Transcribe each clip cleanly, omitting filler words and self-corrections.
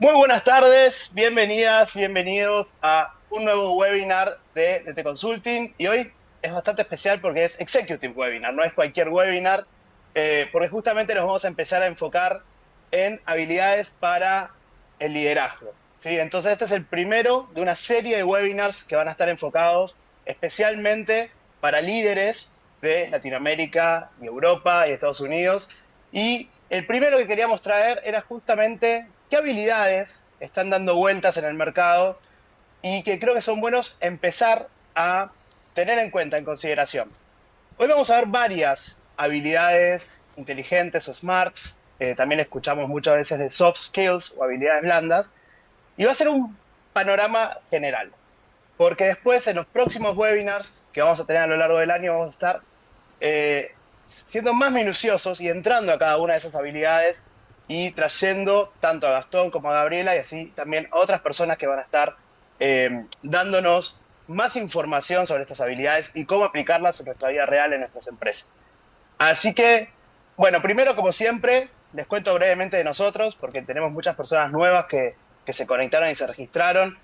Muy buenas tardes, bienvenidas, bienvenidos a un nuevo webinar de DT Consulting y hoy es bastante especial porque es Executive Webinar, no es cualquier webinar, porque justamente nos vamos a empezar a enfocar en habilidades para el liderazgo, ¿sí? Entonces este es el primero de una serie de webinars que van a estar enfocados especialmente para líderes de Latinoamérica y Europa y Estados Unidos. Y el primero que queríamos traer era justamente qué habilidades están dando vueltas en el mercado y que creo que son buenos empezar a tener en cuenta, en consideración. Hoy vamos a ver varias habilidades inteligentes o smarts. También escuchamos muchas veces de soft skills o habilidades blandas. Y va a ser un panorama general. Porque después, en los próximos webinars que vamos a tener a lo largo del año, vamos a estar eh, siendo más minuciosos y entrando a cada una de esas habilidades y trayendo tanto a Gastón como a Gabriela y así también a otras personas que van a estar dándonos más información sobre estas habilidades y cómo aplicarlas en nuestra vida real en nuestras empresas. Así que, bueno, primero, como siempre, les cuento brevemente de nosotros, porque tenemos muchas personas nuevas que se conectaron y se registraron.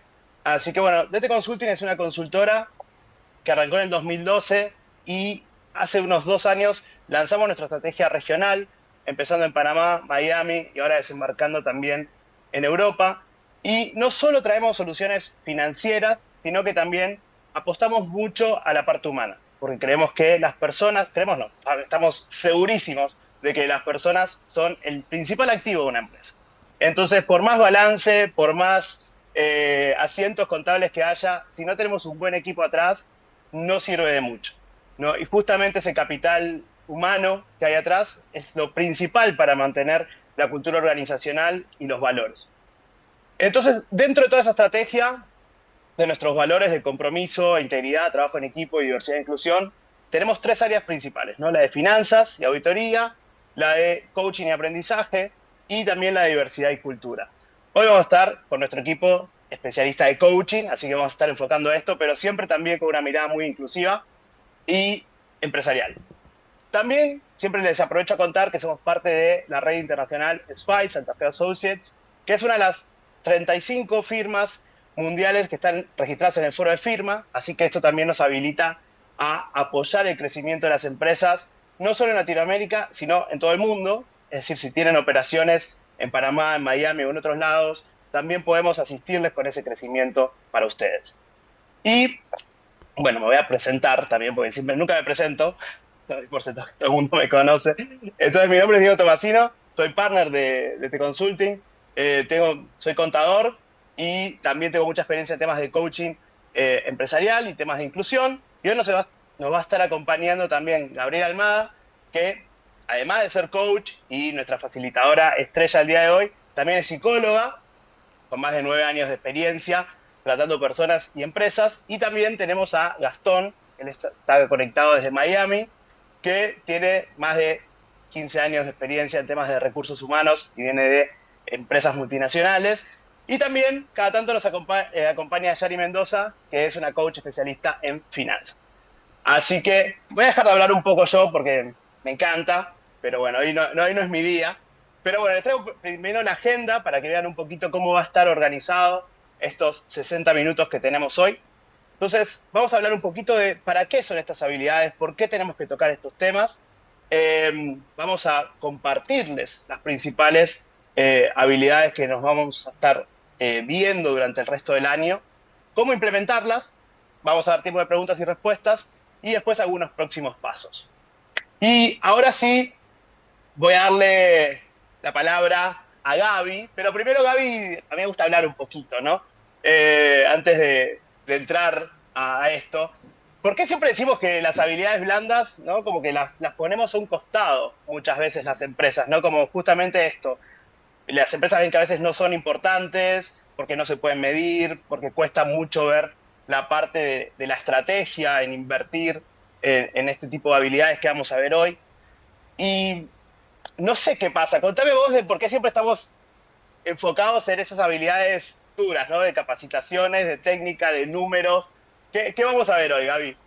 Así que, bueno, DT Consulting es una consultora que arrancó en el 2012 y hace unos 2 años lanzamos nuestra estrategia regional, empezando en Panamá, Miami y ahora desembarcando también en Europa. Y no solo traemos soluciones financieras, sino que también apostamos mucho a la parte humana, porque creemos que las personas, creemos no, estamos segurísimos de que las personas son el principal activo de una empresa. Entonces, por más balance, por más asientos contables que haya, si no tenemos un buen equipo atrás, no sirve de mucho, ¿no? Y justamente ese capital humano que hay atrás es lo principal para mantener la cultura organizacional y los valores. Entonces, dentro de toda esa estrategia de nuestros valores de compromiso, integridad, trabajo en equipo y diversidad e inclusión, tenemos tres áreas principales, ¿no? La de finanzas y auditoría, la de coaching y aprendizaje y también la de diversidad y cultura. Hoy vamos a estar con nuestro equipo especialista de coaching, así que vamos a estar enfocando esto, pero siempre también con una mirada muy inclusiva y empresarial. También siempre les aprovecho a contar que somos parte de la red internacional SPI, Santa Fe Associates, que es una de las 35 firmas mundiales que están registradas en el foro de firma, así que esto también nos habilita a apoyar el crecimiento de las empresas, no solo en Latinoamérica, sino en todo el mundo. Es decir, si tienen operaciones en Panamá, en Miami o en otros lados, también podemos asistirles con ese crecimiento para ustedes. Y bueno, me voy a presentar también, porque siempre nunca me presento, por cierto, todo el mundo me conoce. Entonces, mi nombre es Diego Tomasino, soy partner de The Consulting, soy contador y también tengo mucha experiencia en temas de coaching empresarial y temas de inclusión. Y hoy nos va a estar acompañando también Gabriela Almada, que además de ser coach y nuestra facilitadora estrella el día de hoy, también es psicóloga con más de 9 años de experiencia tratando personas y empresas. Y también tenemos a Gastón, él está conectado desde Miami, que tiene más de 15 años de experiencia en temas de recursos humanos y viene de empresas multinacionales. Y también cada tanto nos acompaña Yari Mendoza, que es una coach especialista en finanzas. Así que voy a dejar de hablar un poco yo porque me encanta, pero bueno, hoy no es mi día. Pero bueno, les traigo primero la agenda para que vean un poquito cómo va a estar organizado estos 60 minutos que tenemos hoy. Entonces, vamos a hablar un poquito de para qué son estas habilidades, por qué tenemos que tocar estos temas. Vamos a compartirles las principales habilidades que nos vamos a estar viendo durante el resto del año, cómo implementarlas, vamos a dar tiempo de preguntas y respuestas y después algunos próximos pasos. Y ahora sí, voy a darle la palabra a Gaby, pero primero Gaby, a mí me gusta hablar un poquito, ¿no? Antes de entrar a esto. ¿Por qué siempre decimos que las habilidades blandas, ¿no? Como que las ponemos a un costado muchas veces las empresas, ¿no? Como justamente esto. Las empresas ven que a veces no son importantes, porque no se pueden medir, porque cuesta mucho ver la parte de la estrategia en invertir en este tipo de habilidades que vamos a ver hoy. Y no sé qué pasa. Contame vos de por qué siempre estamos enfocados en esas habilidades duras, ¿no? De capacitaciones, de técnica, de números. ¿Qué vamos a ver hoy, Gaby?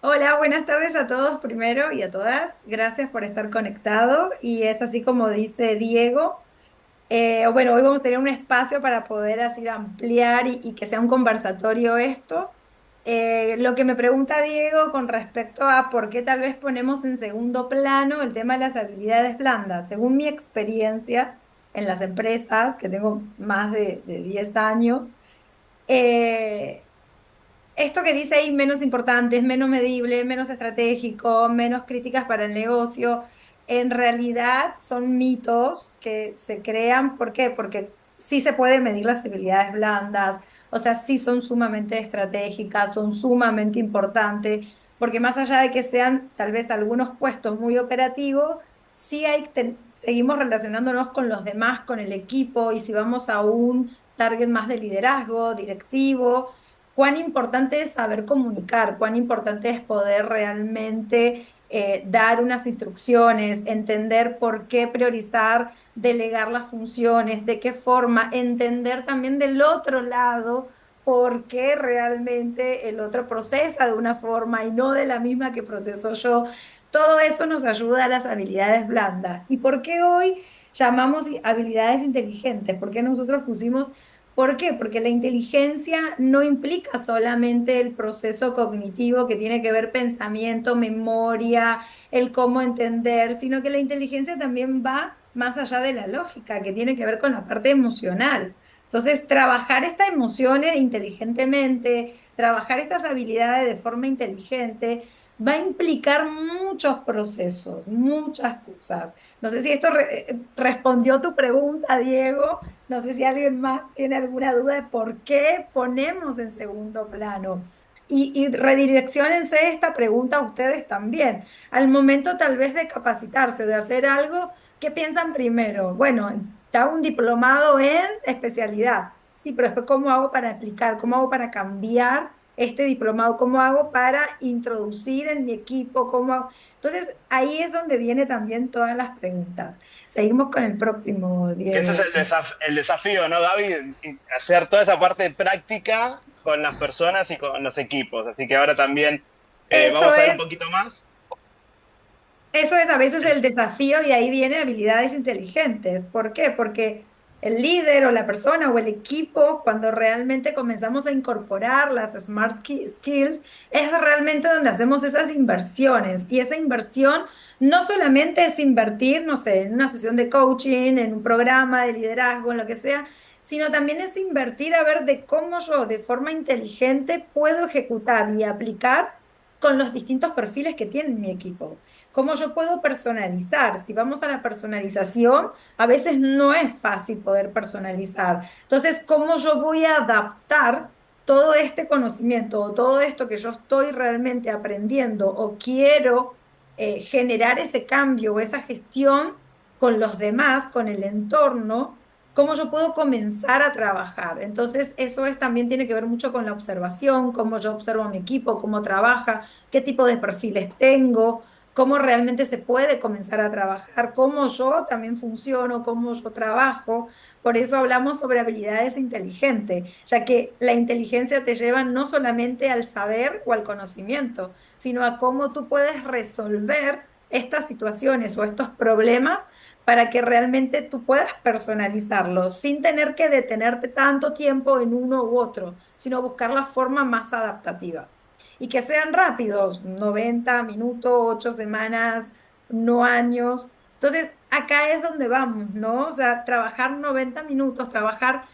Hola, buenas tardes a todos primero y a todas. Gracias por estar conectado. Y es así como dice Diego. Bueno, hoy vamos a tener un espacio para poder así ampliar y que sea un conversatorio esto. Lo que me pregunta Diego con respecto a por qué tal vez ponemos en segundo plano el tema de las habilidades blandas. Según mi experiencia en las empresas, que tengo más de 10 años, eh, esto que dice ahí menos importante, es menos medible, menos estratégico, menos críticas para el negocio, en realidad son mitos que se crean. ¿Por qué? Porque sí se puede medir las habilidades blandas, o sea, sí son sumamente estratégicas, son sumamente importantes, porque más allá de que sean tal vez algunos puestos muy operativos, sí seguimos relacionándonos con los demás, con el equipo, y si vamos a un target más de liderazgo, directivo, cuán importante es saber comunicar, cuán importante es poder realmente dar unas instrucciones, entender por qué priorizar, delegar las funciones, de qué forma, entender también del otro lado por qué realmente el otro procesa de una forma y no de la misma que proceso yo. Todo eso nos ayuda a las habilidades blandas. ¿Y por qué hoy llamamos habilidades inteligentes? ¿Por qué nosotros pusimos? ¿Por qué? Porque la inteligencia no implica solamente el proceso cognitivo que tiene que ver pensamiento, memoria, el cómo entender, sino que la inteligencia también va más allá de la lógica, que tiene que ver con la parte emocional. Entonces, trabajar estas emociones inteligentemente, trabajar estas habilidades de forma inteligente, va a implicar muchos procesos, muchas cosas. No sé si esto respondió tu pregunta, Diego. No sé si alguien más tiene alguna duda de por qué ponemos en segundo plano. Y redirecciónense esta pregunta a ustedes también. Al momento tal vez de capacitarse, de hacer algo, ¿qué piensan primero? Bueno, está un diplomado en especialidad. Sí, pero después, ¿cómo hago para aplicar? ¿Cómo hago para cambiar este diplomado? ¿Cómo hago para introducir en mi equipo? Entonces, ahí es donde viene también todas las preguntas. Seguimos con el próximo, Que ese es Diego. el desafío, ¿no, Gaby? Hacer toda esa parte práctica con las personas y con los equipos. Así que ahora también Eso vamos a ver un es, poquito más. eso es a veces el desafío y ahí vienen habilidades inteligentes. ¿Por qué? Porque el líder o la persona o el equipo, cuando realmente comenzamos a incorporar las skills, es realmente donde hacemos esas inversiones. Y esa inversión no solamente es invertir, no sé, en una sesión de coaching, en un programa de liderazgo, en lo que sea, sino también es invertir a ver de cómo yo de forma inteligente puedo ejecutar y aplicar con los distintos perfiles que tiene mi equipo. ¿Cómo yo puedo personalizar? Si vamos a la personalización, a veces no es fácil poder personalizar. Entonces, ¿cómo yo voy a adaptar todo este conocimiento o todo esto que yo estoy realmente aprendiendo o quiero generar ese cambio o esa gestión con los demás, con el entorno? ¿Cómo yo puedo comenzar a trabajar? Entonces, eso también tiene que ver mucho con la observación, cómo yo observo a mi equipo, cómo trabaja, qué tipo de perfiles tengo, cómo realmente se puede comenzar a trabajar, cómo yo también funciono, cómo yo trabajo. Por eso hablamos sobre habilidades inteligentes, ya que la inteligencia te lleva no solamente al saber o al conocimiento, sino a cómo tú puedes resolver estas situaciones o estos problemas para que realmente tú puedas personalizarlos sin tener que detenerte tanto tiempo en uno u otro, sino buscar la forma más adaptativa y que sean rápidos, 90 minutos, 8 semanas, no años. Entonces, acá es donde vamos, ¿no? O sea, trabajar 90 minutos, trabajar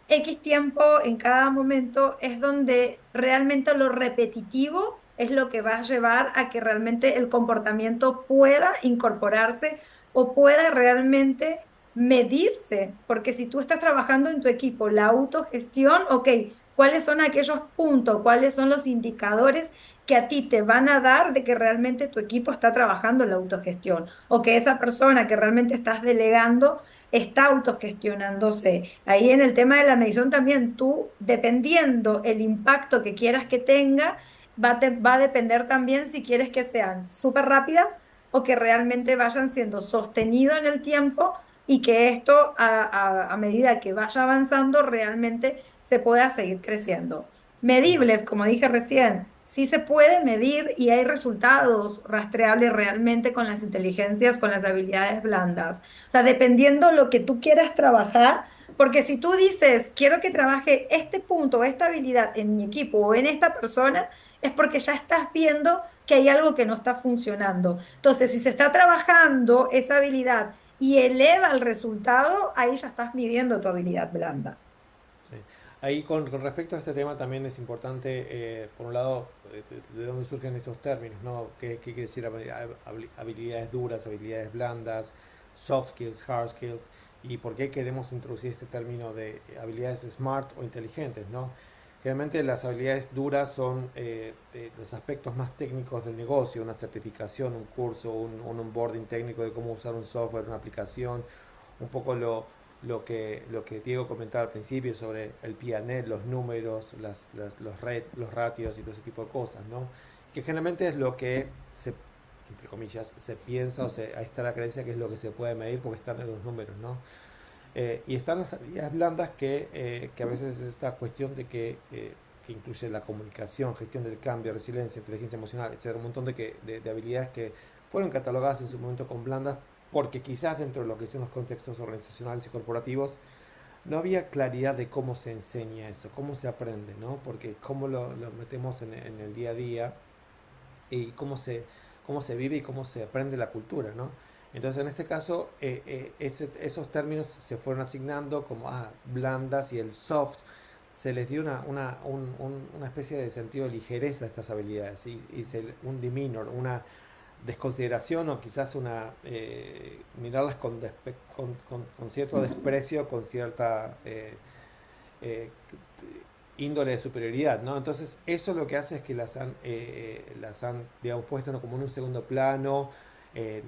X tiempo en cada momento es donde realmente lo repetitivo es lo que va a llevar a que realmente el comportamiento pueda incorporarse o pueda realmente medirse, porque si tú estás trabajando en tu equipo, la autogestión, ok, ¿cuáles son aquellos puntos, cuáles son los indicadores que a ti te van a dar de que realmente tu equipo está trabajando en la autogestión o que esa persona que realmente estás delegando está autogestionándose? Ahí en el tema de la medición también tú, dependiendo el impacto que quieras que tenga, va a depender también si quieres que sean súper rápidas o que realmente vayan siendo sostenido en el tiempo y que esto a medida que vaya avanzando realmente se pueda seguir creciendo. Medibles, como dije recién. sí se puede medir y hay resultados rastreables realmente con las inteligencias, con las habilidades blandas. O sea, dependiendo lo que tú quieras trabajar, porque si tú dices, quiero que trabaje este punto, esta habilidad en mi equipo o en esta persona, es porque ya estás viendo que hay algo que no está funcionando. Entonces, si se está trabajando esa habilidad y eleva el resultado, ahí ya estás midiendo tu habilidad blanda. Sí. Ahí con respecto a este tema también es importante, por un lado, de dónde surgen estos términos, ¿no? ¿Qué quiere decir habilidades duras, habilidades blandas, soft skills, hard skills? ¿Y por qué queremos introducir este término de habilidades smart o inteligentes, ¿no? Generalmente las habilidades duras son de los aspectos más técnicos del negocio, una certificación, un curso, un onboarding técnico de cómo usar un software, una aplicación, un poco lo que Diego comentaba al principio sobre el PNL, los números, los ratios y todo ese tipo de cosas, ¿no? Que generalmente es lo que se, entre comillas, se piensa ahí está la creencia que es lo que se puede medir porque están en los números, ¿no? Y están las habilidades blandas que a veces es esta cuestión de que incluye la comunicación, gestión del cambio, resiliencia, inteligencia emocional, etcétera, un montón de habilidades que fueron catalogadas en su momento con blandas porque quizás dentro de lo que son los contextos organizacionales y corporativos no había claridad de cómo se enseña eso, cómo se aprende, ¿no? Porque cómo lo metemos en el día a día y cómo se vive y cómo se aprende la cultura, ¿no? Entonces, en este caso, esos términos se fueron asignando como blandas y el soft. Se les dio una especie de sentido de ligereza a estas habilidades un demeanor, una desconsideración o quizás mirarlas con cierto desprecio, con cierta eh, índole de superioridad, ¿no? Entonces eso lo que hace es que las han digamos, puesto como en un segundo plano,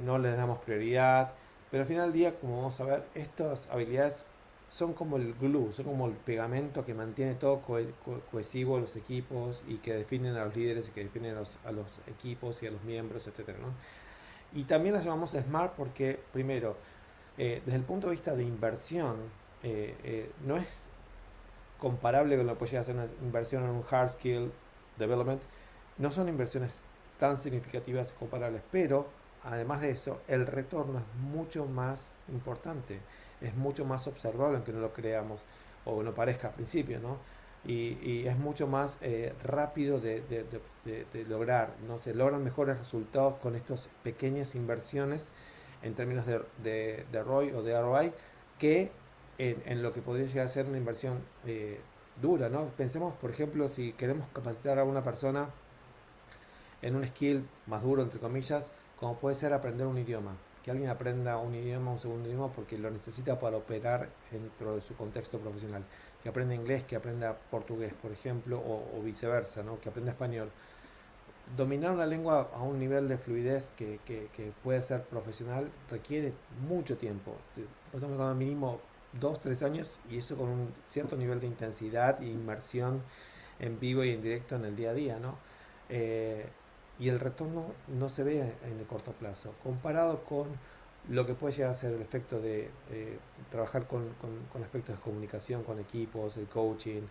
no les damos prioridad, pero al final del día, como vamos a ver, estas habilidades son como el glue, son como el pegamento que mantiene todo cohesivo los equipos y que definen a los líderes y que definen a los equipos y a los miembros, etcétera, ¿no? Y también las llamamos smart porque, primero, desde el punto de vista de inversión, no es comparable con lo que puede hacer una inversión en un hard skill development. No son inversiones tan significativas y comparables, pero además de eso, el retorno es mucho más importante, es mucho más observable, aunque no lo creamos o no parezca al principio, ¿no? Y es mucho más rápido de lograr, ¿no? Se logran mejores resultados con estas pequeñas inversiones en términos de ROI o de ROI que en lo que podría llegar a ser una inversión dura, ¿no? Pensemos, por ejemplo, si queremos capacitar a una persona en un skill más duro, entre comillas, como puede ser aprender un idioma. Que alguien aprenda un idioma, un segundo idioma, porque lo necesita para operar dentro de su contexto profesional. Que aprenda inglés, que aprenda portugués, por ejemplo, o viceversa, ¿no? Que aprenda español. Dominar una lengua a un nivel de fluidez que puede ser profesional requiere mucho tiempo. Estamos hablando mínimo 2 3 años y eso con un cierto nivel de intensidad e inmersión en vivo y en directo en el día a día, ¿no? Eh, y el retorno no se ve en el corto plazo, comparado con lo que puede llegar a ser el efecto de trabajar con aspectos de comunicación con equipos, el coaching,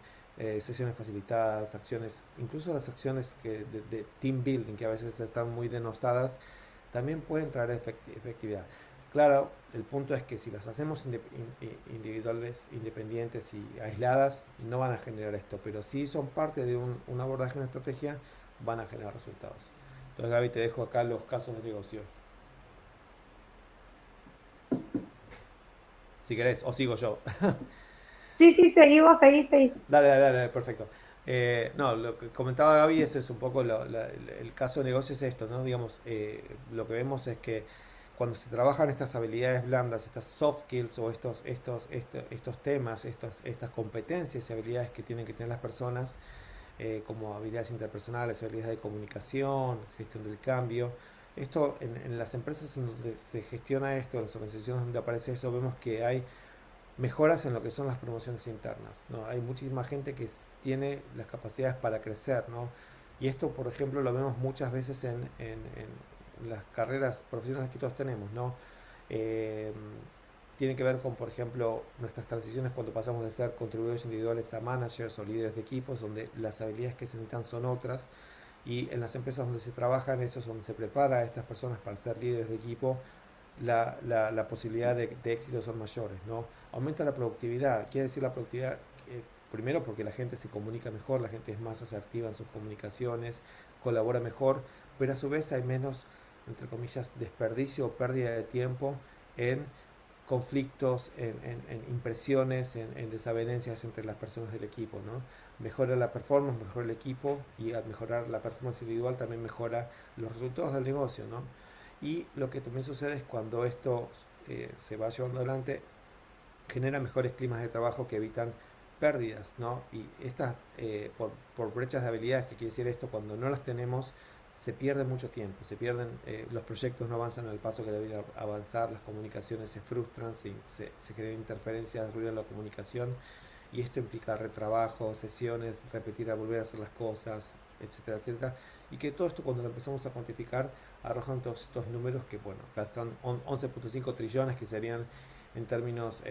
sesiones facilitadas, acciones, incluso las acciones de team building que a veces están muy denostadas, también pueden traer efectividad. Claro, el punto es que si las hacemos individuales, independientes y aisladas, no van a generar esto, pero si son parte de un abordaje, una estrategia, van a generar resultados. Entonces, Gaby, te dejo acá los casos de negocio. Si querés, o sigo yo. Sí, sí, seguimos, seguí. Dale, perfecto. No, lo que comentaba Gaby, ese es un poco el caso de negocio es esto, ¿no? Digamos, lo que vemos es que cuando se trabajan estas habilidades blandas, estas soft skills o estos temas, estas competencias y habilidades que tienen que tener las personas, como habilidades interpersonales, habilidades de comunicación, gestión del cambio, esto en las empresas en donde se gestiona esto, en las organizaciones donde aparece eso, vemos que hay mejoras en lo que son las promociones internas, ¿no? Hay muchísima gente que tiene las capacidades para crecer, ¿no? Y esto, por ejemplo, lo vemos muchas veces en las carreras profesionales que todos tenemos, ¿no? Eh, Tiene que ver con, por ejemplo, nuestras transiciones cuando pasamos de ser contribuidores individuales a managers o líderes de equipos, donde las habilidades que se necesitan son otras. Y en las empresas donde se trabajan, eso es donde se prepara a estas personas para ser líderes de equipo, la posibilidad de éxito son mayores, ¿no? Aumenta la productividad, quiere decir la productividad, primero porque la gente se comunica mejor, la gente es más asertiva en sus comunicaciones, colabora mejor, pero a su vez hay menos, entre comillas, desperdicio o pérdida de tiempo en conflictos, en impresiones, en desavenencias entre las personas del equipo, ¿no? Mejora la performance, mejora el equipo, y al mejorar la performance individual también mejora los resultados del negocio, ¿no? Y lo que también sucede es cuando esto se va llevando adelante, genera mejores climas de trabajo que evitan pérdidas, ¿no? Y estas, por brechas de habilidades, que quiere decir esto, cuando no las tenemos, se pierde mucho tiempo, los proyectos no avanzan al paso que deberían avanzar, las comunicaciones se frustran, se generan interferencias, ruido en la comunicación, y esto implica retrabajo, sesiones, repetir a volver a hacer las cosas, etcétera, etcétera, y que todo esto, cuando lo empezamos a cuantificar, arrojan todos estos números que, bueno, gastan 11.5 trillones, que serían, en términos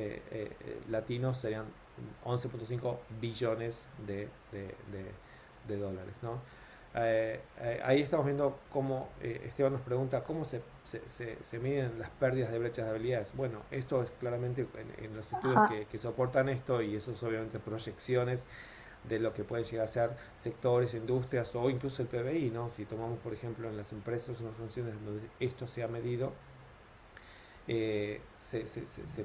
latinos, serían 11.5 billones de dólares, ¿no? Ahí estamos viendo cómo Esteban nos pregunta cómo se miden las pérdidas de brechas de habilidades. Bueno, esto es claramente en los estudios que soportan esto, y eso es obviamente proyecciones de lo que pueden llegar a ser sectores, industrias o incluso el PBI, ¿no? Si tomamos, por ejemplo, en las empresas unas funciones donde esto se ha medido, se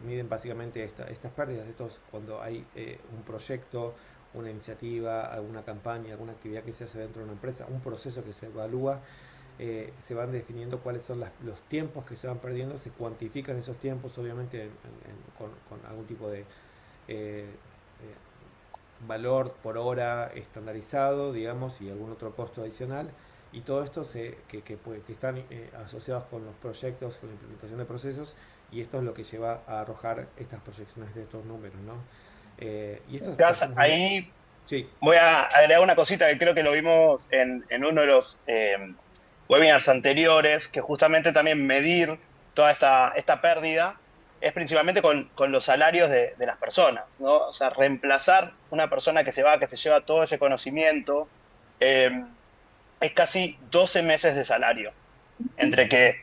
miden básicamente estas pérdidas. Cuando hay un proyecto, una iniciativa, alguna campaña, alguna actividad que se hace dentro de una empresa, un proceso que se evalúa, se van definiendo cuáles son los tiempos que se van perdiendo, se cuantifican esos tiempos, obviamente con algún tipo de valor por hora estandarizado, digamos, y algún otro costo adicional, y todo esto que están asociados con los proyectos, con la implementación de procesos, y esto es lo que lleva a arrojar estas proyecciones de estos números, ¿no? Y esto Ahí sí. voy a agregar una cosita que creo que lo vimos en uno de los webinars anteriores, que justamente también medir toda esta pérdida es principalmente con los salarios de las personas, ¿no? O sea, reemplazar una persona que se va, que se lleva todo ese conocimiento, eh, es casi 12 meses de salario, entre que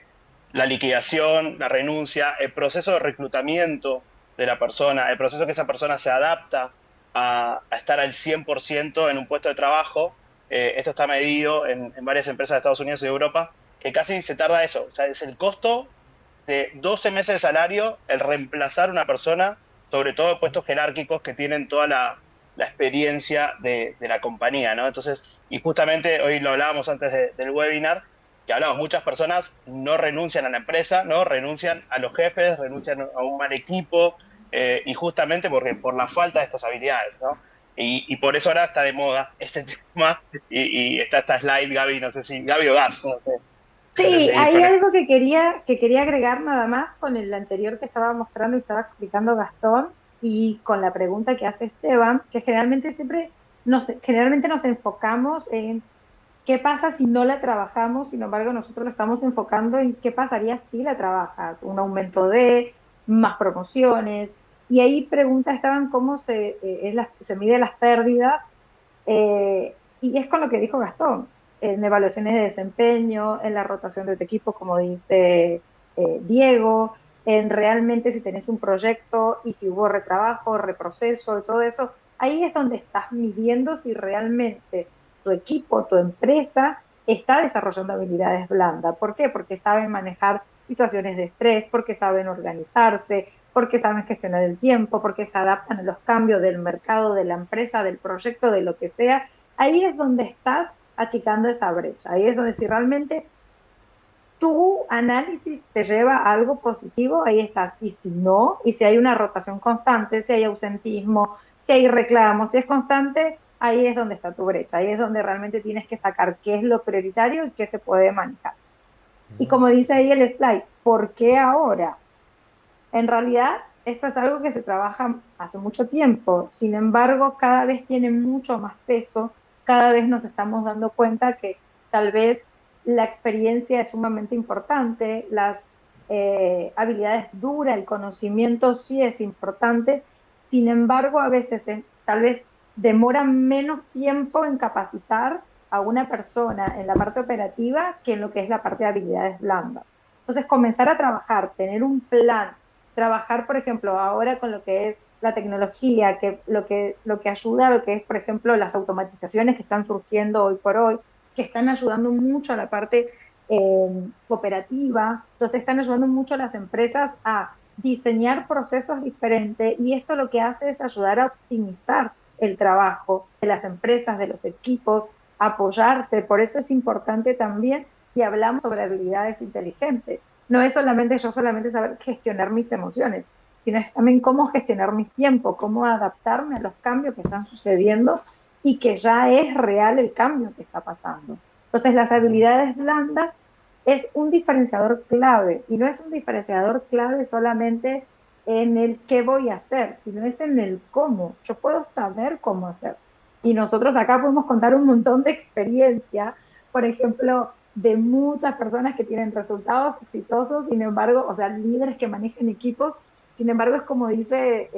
la liquidación, la renuncia, el proceso de reclutamiento de la persona, el proceso que esa persona se adapta a estar al 100% en un puesto de trabajo. Esto está medido en varias empresas de Estados Unidos y de Europa, que casi se tarda eso. O sea, es el costo de 12 meses de salario el reemplazar una persona, sobre todo en puestos jerárquicos que tienen toda la experiencia de la compañía, ¿no? Entonces, y justamente hoy lo hablábamos antes del webinar, que hablamos, muchas personas no renuncian a la empresa, ¿no? Renuncian a los jefes, renuncian a un mal equipo, y justamente por la falta de estas habilidades, ¿no? Y por eso ahora está de moda este tema, y está esta slide, Gaby, no sé si, Gaby o Gas, no sé. Sí, hay algo que quería agregar nada más con el anterior que estaba mostrando y estaba explicando Gastón, y con la pregunta que hace Esteban, que generalmente nos enfocamos en qué pasa si no la trabajamos. Sin embargo, nosotros lo estamos enfocando en qué pasaría si la trabajas, un aumento de más promociones, y ahí pregunta Esteban cómo se mide las pérdidas, y es con lo que dijo Gastón, en evaluaciones de desempeño, en la rotación de tu equipo, como dice Diego, en realmente si tenés un proyecto y si hubo retrabajo, reproceso y todo eso. Ahí es donde estás midiendo si realmente tu equipo, tu empresa está desarrollando habilidades blandas. ¿Por qué? Porque saben manejar situaciones de estrés, porque saben organizarse, porque saben gestionar el tiempo, porque se adaptan a los cambios del mercado, de la empresa, del proyecto, de lo que sea. Ahí es donde estás achicando esa brecha. Ahí es donde, si realmente tu análisis te lleva a algo positivo, ahí estás. Y si no, y si hay una rotación constante, si hay ausentismo, si hay reclamos, si es constante, ahí es donde está tu brecha. Ahí es donde realmente tienes que sacar qué es lo prioritario y qué se puede manejar. Y como dice ahí el slide, ¿por qué ahora? En realidad, esto es algo que se trabaja hace mucho tiempo. Sin embargo, cada vez tiene mucho más peso, cada vez nos estamos dando cuenta que tal vez la experiencia es sumamente importante, las habilidades duras, el conocimiento sí es importante. Sin embargo, a veces tal vez demoran menos tiempo en capacitar a una persona en la parte operativa que en lo que es la parte de habilidades blandas. Entonces, comenzar a trabajar, tener un plan, trabajar, por ejemplo, ahora con lo que es la tecnología, que lo que ayuda a lo que es, por ejemplo, las automatizaciones que están surgiendo hoy por hoy, que están ayudando mucho a la parte cooperativa, entonces están ayudando mucho a las empresas a diseñar procesos diferentes y esto lo que hace es ayudar a optimizar el trabajo de las empresas, de los equipos, apoyarse, por eso es importante también y hablamos sobre habilidades inteligentes. No es solamente yo solamente saber gestionar mis emociones, sino es también cómo gestionar mis tiempos, cómo adaptarme a los cambios que están sucediendo y que ya es real el cambio que está pasando. Entonces, las habilidades blandas es un diferenciador clave y no es un diferenciador clave solamente en el qué voy a hacer, sino es en el cómo. Yo puedo saber cómo hacer. Y nosotros acá podemos contar un montón de experiencia, por ejemplo, de muchas personas que tienen resultados exitosos, sin embargo, o sea, líderes que manejan equipos, sin embargo, es como dice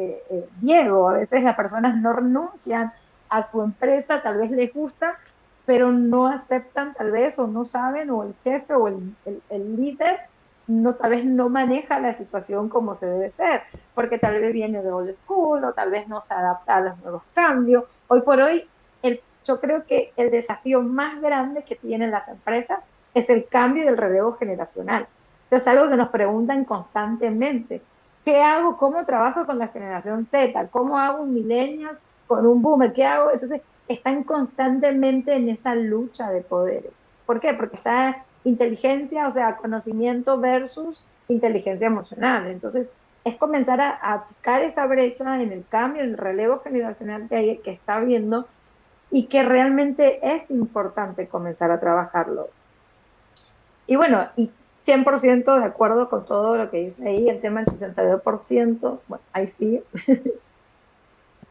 Diego, a veces las personas no renuncian a su empresa, tal vez les gusta, pero no aceptan tal vez o no saben o el jefe o el líder no, tal vez no maneja la situación como se debe ser, porque tal vez viene de old school o tal vez no se adapta a los nuevos cambios. Hoy por hoy, yo creo que el desafío más grande que tienen las empresas es el cambio y el relevo generacional. Entonces, algo que nos preguntan constantemente. ¿Qué hago? ¿Cómo trabajo con la generación Z? ¿Cómo hago un millennials con un boomer? ¿Qué hago? Entonces, están constantemente en esa lucha de poderes. ¿Por qué? Porque está inteligencia, o sea, conocimiento versus inteligencia emocional. Entonces, es comenzar a achicar esa brecha en el cambio, en el relevo generacional que está habiendo y que realmente es importante comenzar a trabajarlo. Y bueno, y 100% de acuerdo con todo lo que dice ahí, el tema del 62%, bueno, ahí sí,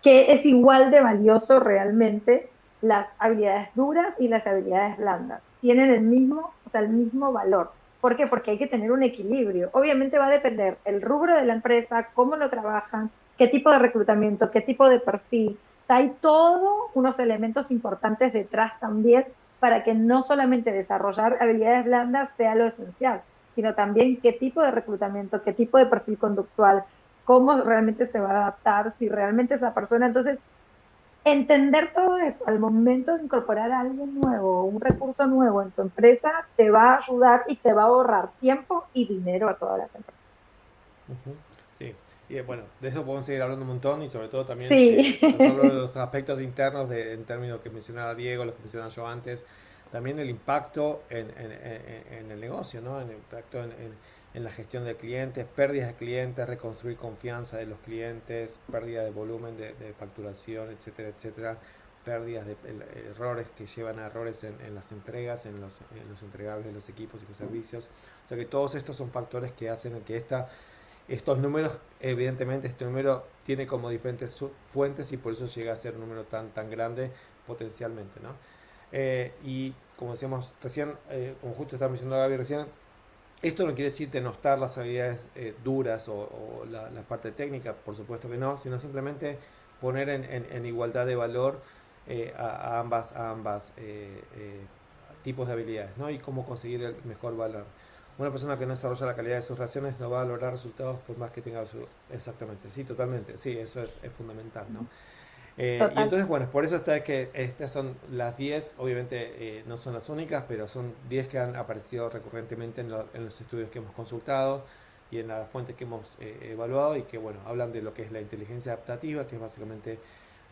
que es igual de valioso realmente las habilidades duras y las habilidades blandas. Tienen el mismo, o sea, el mismo valor. ¿Por qué? Porque hay que tener un equilibrio. Obviamente va a depender el rubro de la empresa, cómo lo trabajan, qué tipo de reclutamiento, qué tipo de perfil. O sea, hay todos unos elementos importantes detrás también para que no solamente desarrollar habilidades blandas sea lo esencial, sino también qué tipo de reclutamiento, qué tipo de perfil conductual, cómo realmente se va a adaptar, si realmente esa persona. Entonces, entender todo eso al momento de incorporar a alguien nuevo, un recurso nuevo en tu empresa, te va a ayudar y te va a ahorrar tiempo y dinero a todas las empresas. Ujú, sí, y bueno, de eso podemos seguir hablando un montón y sobre todo también Sí. no solo de los aspectos internos en términos que mencionaba Diego, los que mencionaba yo antes, también el impacto en el negocio, ¿no? El impacto en la gestión de clientes, pérdidas de clientes, reconstruir confianza de los clientes, pérdida de volumen de facturación, etcétera, etcétera, pérdidas de errores que llevan a errores en las entregas, en los entregables de los equipos y los servicios. O sea que todos estos son factores que hacen que estos números, evidentemente este número tiene como diferentes fuentes y por eso llega a ser un número tan grande potencialmente, ¿no? Y como decíamos recién, como justo estaba mencionando Gaby recién, esto no quiere decir denostar las habilidades duras o la parte técnica, por supuesto que no, sino simplemente poner en igualdad de valor a ambas tipos de habilidades, ¿no? Y cómo conseguir el mejor valor. Una persona que no desarrolla la calidad de sus relaciones no va a lograr resultados por más que tenga su... Exactamente, sí, totalmente, sí, eso es fundamental, ¿no? Y Total. entonces, bueno, por eso está que estas son las 10, obviamente no son las únicas, pero son 10 que han aparecido recurrentemente en los estudios que hemos consultado y en las fuentes que hemos evaluado y que, bueno, hablan de lo que es la inteligencia adaptativa, que es básicamente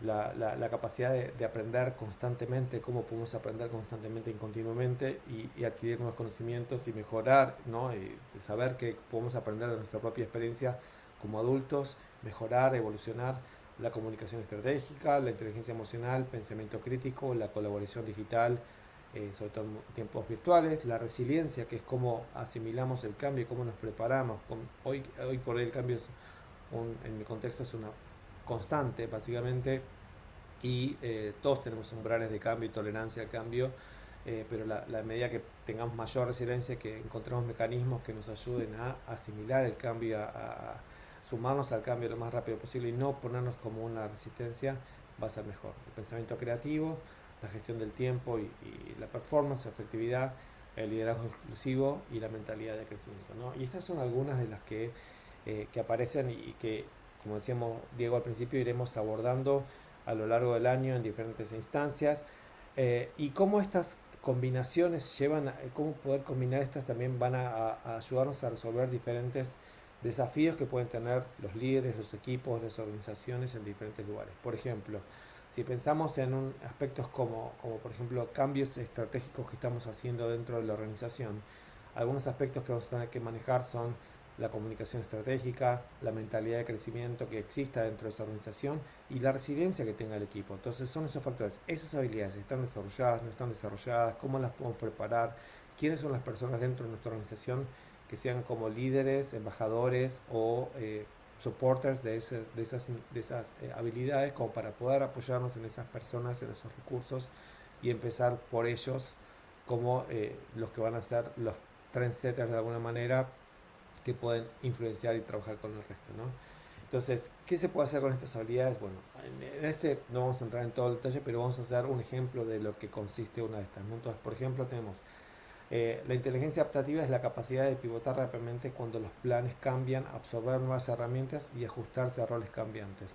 la capacidad de aprender constantemente, cómo podemos aprender constantemente y continuamente y adquirir nuevos conocimientos y mejorar, ¿no? Y saber que podemos aprender de nuestra propia experiencia como adultos, mejorar, evolucionar la comunicación estratégica, la inteligencia emocional, pensamiento crítico, la colaboración digital, sobre todo en tiempos virtuales, la resiliencia, que es cómo asimilamos el cambio y cómo nos preparamos. Hoy por hoy el cambio en mi contexto es una constante, básicamente, y todos tenemos umbrales de cambio y tolerancia al cambio, pero la medida que tengamos mayor resiliencia, que encontremos mecanismos que nos ayuden a asimilar el cambio, a sumarnos al cambio lo más rápido posible y no ponernos como una resistencia, va a ser mejor. El pensamiento creativo, la gestión del tiempo y la performance, efectividad, el liderazgo exclusivo y la mentalidad de crecimiento, ¿no? Y estas son algunas de las que aparecen y que, como decíamos Diego al principio, iremos abordando a lo largo del año en diferentes instancias, y cómo estas combinaciones cómo poder combinar estas también van a ayudarnos a resolver diferentes desafíos que pueden tener los líderes, los equipos, las organizaciones en diferentes lugares. Por ejemplo, si pensamos en aspectos como por ejemplo cambios estratégicos que estamos haciendo dentro de la organización, algunos aspectos que vamos a tener que manejar son la comunicación estratégica, la mentalidad de crecimiento que exista dentro de esa organización y la resiliencia que tenga el equipo. Entonces son esos factores, esas habilidades están desarrolladas, no están desarrolladas, cómo las podemos preparar, quiénes son las personas dentro de nuestra organización que sean como líderes, embajadores o supporters de esas habilidades, como para poder apoyarnos en esas personas, en esos recursos y empezar por ellos como los que van a ser los trendsetters de alguna manera que pueden influenciar y trabajar con el resto, ¿no? Entonces, ¿qué se puede hacer con estas habilidades? Bueno, en este no vamos a entrar en todo el detalle, pero vamos a hacer un ejemplo de lo que consiste una de estas, ¿no? Entonces, por ejemplo, tenemos la inteligencia adaptativa es la capacidad de pivotar rápidamente cuando los planes cambian, absorber nuevas herramientas y ajustarse a roles cambiantes.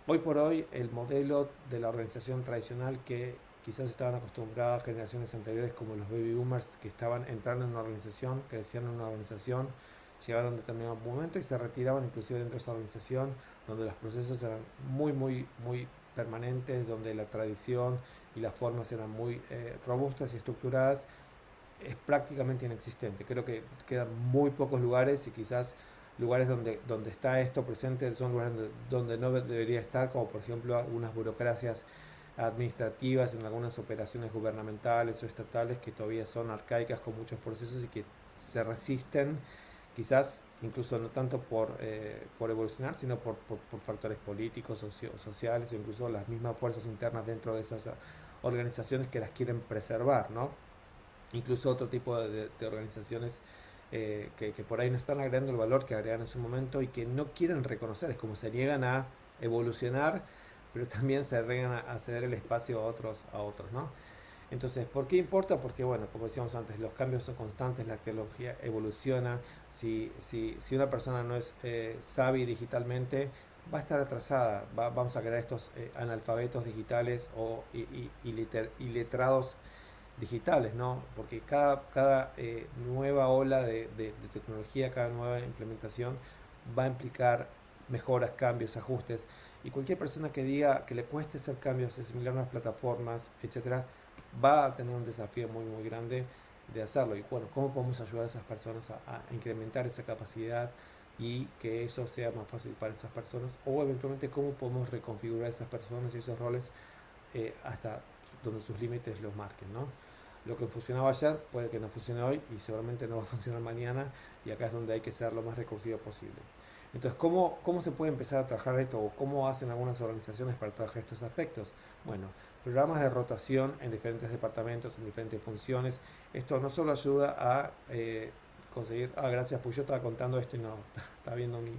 Hoy por hoy, el modelo de la organización tradicional que quizás estaban acostumbradas generaciones anteriores, como los baby boomers, que estaban entrando en una organización, crecían en una organización, llegaron a un determinado momento y se retiraban inclusive dentro de esa organización, donde los procesos eran muy permanentes, donde la tradición y las formas eran muy robustas y estructuradas, es prácticamente inexistente. Creo que quedan muy pocos lugares y quizás lugares donde está esto presente son lugares donde no debería estar, como por ejemplo algunas burocracias administrativas en algunas operaciones gubernamentales o estatales que todavía son arcaicas con muchos procesos y que se resisten, quizás incluso no tanto por evolucionar, sino por factores políticos, sociales o incluso las mismas fuerzas internas dentro de esas organizaciones que las quieren preservar, ¿no? Incluso otro tipo de organizaciones que por ahí no están agregando el valor que agregan en su momento y que no quieren reconocer, es como se niegan a evolucionar, pero también se niegan a ceder el espacio a otros, ¿no? Entonces, ¿por qué importa? Porque, bueno, como decíamos antes, los cambios son constantes, la tecnología evoluciona, si una persona no es savvy digitalmente, va a estar atrasada, vamos a crear estos analfabetos digitales y letrados digitales, ¿no? Porque cada nueva ola de tecnología, cada nueva implementación va a implicar mejoras, cambios, ajustes, y cualquier persona que diga que le cueste hacer cambios, asimilar nuevas plataformas, etcétera, va a tener un desafío muy grande de hacerlo. Y bueno, ¿cómo podemos ayudar a esas personas a incrementar esa capacidad y que eso sea más fácil para esas personas? O eventualmente, ¿cómo podemos reconfigurar esas personas y esos roles hasta donde sus límites los marquen, ¿no? Lo que funcionaba ayer puede que no funcione hoy y seguramente no va a funcionar mañana, y acá es donde hay que ser lo más recursivo posible. Entonces, ¿cómo se puede empezar a trabajar esto o cómo hacen algunas organizaciones para trabajar estos aspectos? Bueno, programas de rotación en diferentes departamentos, en diferentes funciones. Esto no solo ayuda a conseguir... gracias, pues yo estaba contando esto y no estaba viendo mi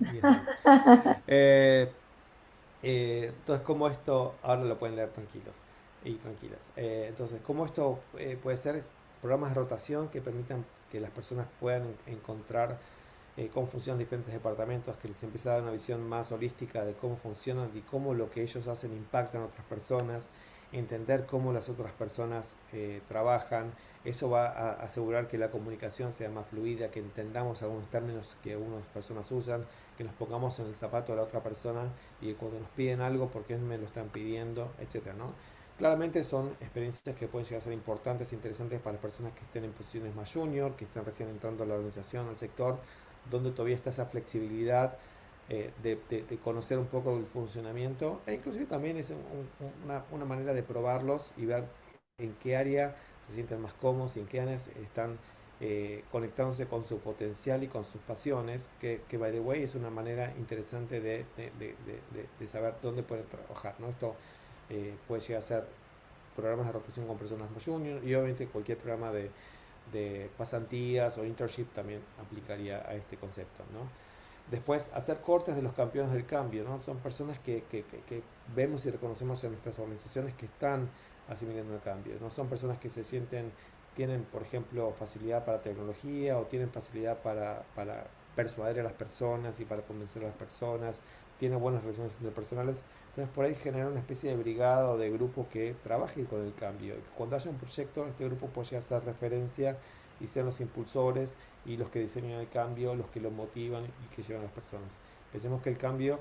entonces, ¿cómo esto, ahora lo pueden leer tranquilos y tranquilas? Entonces, ¿cómo esto puede ser? Programas de rotación que permitan que las personas puedan encontrar cómo funcionan diferentes departamentos, que les empieza a dar una visión más holística de cómo funcionan y cómo lo que ellos hacen impacta en otras personas, entender cómo las otras personas trabajan. Eso va a asegurar que la comunicación sea más fluida, que entendamos algunos términos que algunas personas usan, que nos pongamos en el zapato de la otra persona y cuando nos piden algo, ¿por qué me lo están pidiendo?, etcétera, ¿no? Claramente son experiencias que pueden llegar a ser importantes e interesantes para las personas que estén en posiciones más junior, que estén recién entrando a la organización, al sector, donde todavía está esa flexibilidad de conocer un poco el funcionamiento, e inclusive también es una manera de probarlos y ver en qué área se sienten más cómodos y en qué áreas están conectándose con su potencial y con sus pasiones, que by the way es una manera interesante de saber dónde pueden trabajar, ¿no? Esto puede llegar a ser programas de rotación con personas más junior y obviamente cualquier programa de pasantías o internship también aplicaría a este concepto, ¿no? Después, hacer cortes de los campeones del cambio, ¿no? Son personas que vemos y reconocemos en nuestras organizaciones que están asimilando el cambio. No son personas que se sienten, tienen, por ejemplo, facilidad para tecnología o tienen facilidad para persuadir a las personas y para convencer a las personas, tienen buenas relaciones interpersonales. Entonces, por ahí generar una especie de brigada o de grupo que trabaje con el cambio. Cuando haya un proyecto, este grupo puede hacer referencia y ser los impulsores y los que diseñan el cambio, los que lo motivan y que llevan a las personas. Pensemos que el cambio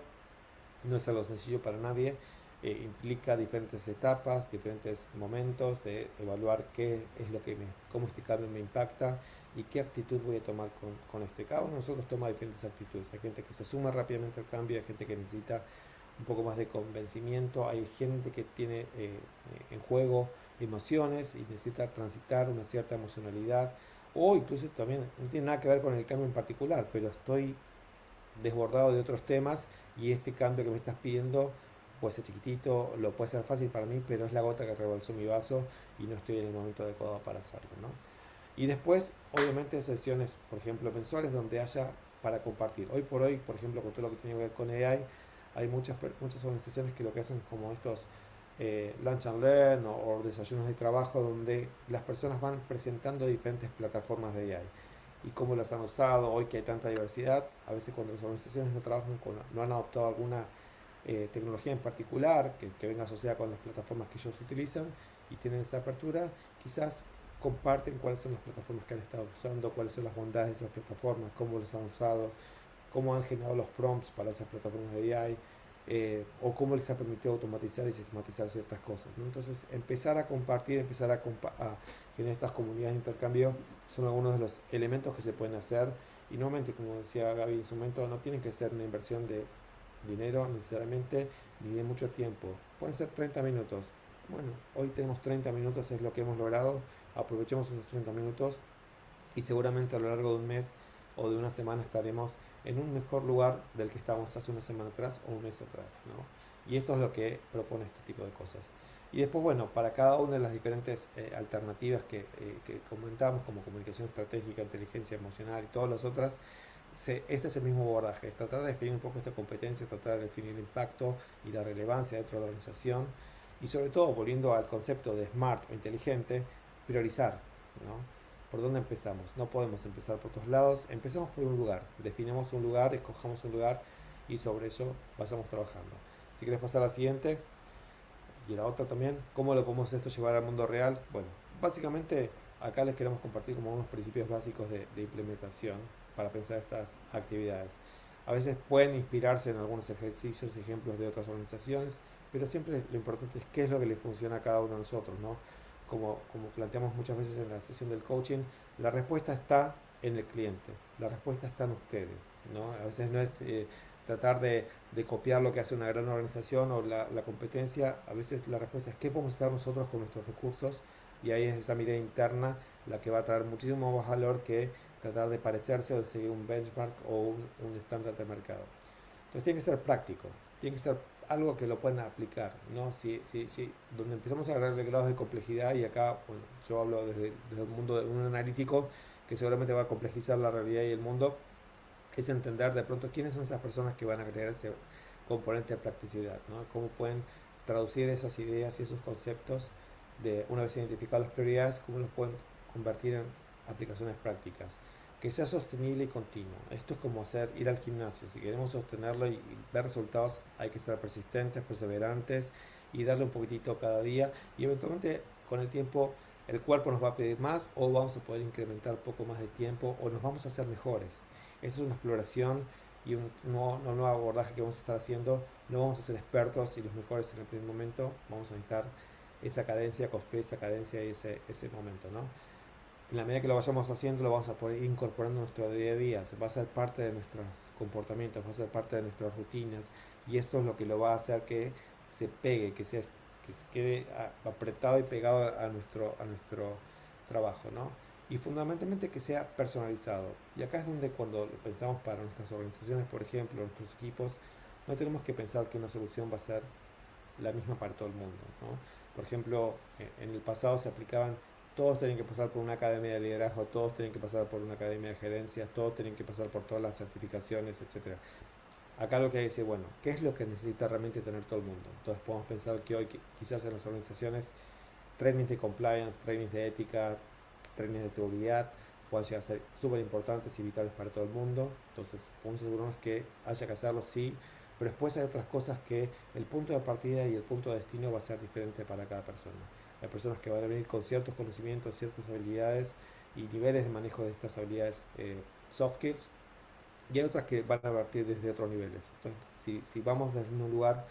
no es algo sencillo para nadie, implica diferentes etapas, diferentes momentos de evaluar qué es lo que cómo este cambio me impacta y qué actitud voy a tomar con este. Cada uno de nosotros toma diferentes actitudes. Hay gente que se suma rápidamente al cambio, hay gente que necesita un poco más de convencimiento, hay gente que tiene en juego emociones y necesita transitar una cierta emocionalidad, o incluso también no tiene nada que ver con el cambio en particular, pero estoy desbordado de otros temas y este cambio que me estás pidiendo puede ser chiquitito, lo puede ser fácil para mí, pero es la gota que rebalsó mi vaso y no estoy en el momento adecuado para hacerlo, ¿no? Y después, obviamente, sesiones, por ejemplo, mensuales donde haya para compartir. Hoy por hoy, por ejemplo, con todo lo que tiene que ver con AI, hay muchas organizaciones que lo que hacen como estos lunch and learn o desayunos de trabajo donde las personas van presentando diferentes plataformas de AI y cómo las han usado. Hoy que hay tanta diversidad, a veces cuando las organizaciones no trabajan no han adoptado alguna tecnología en particular que venga asociada con las plataformas que ellos utilizan y tienen esa apertura, quizás comparten cuáles son las plataformas que han estado usando, cuáles son las bondades de esas plataformas, cómo las han usado, cómo han generado los prompts para esas plataformas de AI, o cómo les ha permitido automatizar y sistematizar ciertas cosas, ¿no? Entonces, empezar a compartir, en estas comunidades de intercambio son algunos de los elementos que se pueden hacer y nuevamente, como decía Gaby en su momento, no tienen que ser una inversión de dinero necesariamente ni de mucho tiempo, pueden ser 30 minutos. Bueno, hoy tenemos 30 minutos, es lo que hemos logrado, aprovechemos esos 30 minutos y seguramente a lo largo de un mes o de una semana estaremos en un mejor lugar del que estábamos hace una semana atrás o un mes atrás, ¿no? Y esto es lo que propone este tipo de cosas. Y después, bueno, para cada una de las diferentes alternativas que comentamos, como comunicación estratégica, inteligencia emocional y todas las otras, este es el mismo abordaje, es tratar de definir un poco esta competencia, tratar de definir el impacto y la relevancia dentro de la organización y sobre todo, volviendo al concepto de smart o inteligente, priorizar, ¿no? ¿Por dónde empezamos? No podemos empezar por todos lados, empecemos por un lugar, definamos un lugar, escojamos un lugar y sobre eso vayamos trabajando. Si quieres pasar a la siguiente y la otra también, ¿cómo lo podemos esto llevar al mundo real? Bueno, básicamente acá les queremos compartir como unos principios básicos de implementación para pensar estas actividades. A veces pueden inspirarse en algunos ejercicios, ejemplos de otras organizaciones, pero siempre lo importante es qué es lo que le funciona a cada uno de nosotros, ¿no? Como planteamos muchas veces en la sesión del coaching, la respuesta está en el cliente, la respuesta está en ustedes, ¿no? A veces no es tratar de copiar lo que hace una gran organización o la competencia, a veces la respuesta es qué podemos hacer nosotros con nuestros recursos y ahí es esa mirada interna la que va a traer muchísimo más valor que tratar de parecerse o de seguir un benchmark o un estándar de mercado. Entonces tiene que ser práctico, tiene que ser algo que lo puedan aplicar, ¿no? Si donde empezamos a agregarle grados de complejidad, y acá, bueno, yo hablo desde el mundo de un analítico que seguramente va a complejizar la realidad y el mundo, es entender de pronto quiénes son esas personas que van a agregar ese componente de practicidad, ¿no? Cómo pueden traducir esas ideas y esos conceptos de una vez identificadas las prioridades, cómo los pueden convertir en aplicaciones prácticas. Que sea sostenible y continuo. Esto es como ir al gimnasio. Si queremos sostenerlo y ver resultados, hay que ser persistentes, perseverantes y darle un poquitito cada día. Y eventualmente, con el tiempo, el cuerpo nos va a pedir más o vamos a poder incrementar un poco más de tiempo o nos vamos a hacer mejores. Esto es una exploración y un nuevo abordaje que vamos a estar haciendo. No vamos a ser expertos y los mejores en el primer momento. Vamos a necesitar esa cadencia, construir esa cadencia y ese momento, ¿no? En la medida que lo vayamos haciendo, lo vamos a poder ir incorporando en nuestro día a día, va a ser parte de nuestros comportamientos, va a ser parte de nuestras rutinas, y esto es lo que lo va a hacer que se pegue, que se quede apretado y pegado a nuestro trabajo, ¿no? Y fundamentalmente que sea personalizado. Y acá es donde cuando lo pensamos para nuestras organizaciones, por ejemplo, nuestros equipos, no tenemos que pensar que una solución va a ser la misma para todo el mundo, ¿no? Por ejemplo, en el pasado se aplicaban todos tienen que pasar por una academia de liderazgo, todos tienen que pasar por una academia de gerencias, todos tienen que pasar por todas las certificaciones, etcétera. Acá lo que hay que decir, bueno, ¿qué es lo que necesita realmente tener todo el mundo? Entonces podemos pensar que hoy quizás en las organizaciones trainings de compliance, trainings de ética, trainings de seguridad puedan llegar a ser súper importantes y vitales para todo el mundo. Entonces podemos asegurarnos que haya que hacerlo, sí, pero después hay otras cosas que el punto de partida y el punto de destino va a ser diferente para cada persona. Hay personas que van a venir con ciertos conocimientos, ciertas habilidades y niveles de manejo de estas habilidades soft skills, y hay otras que van a partir desde otros niveles. Entonces, si vamos desde un lugar,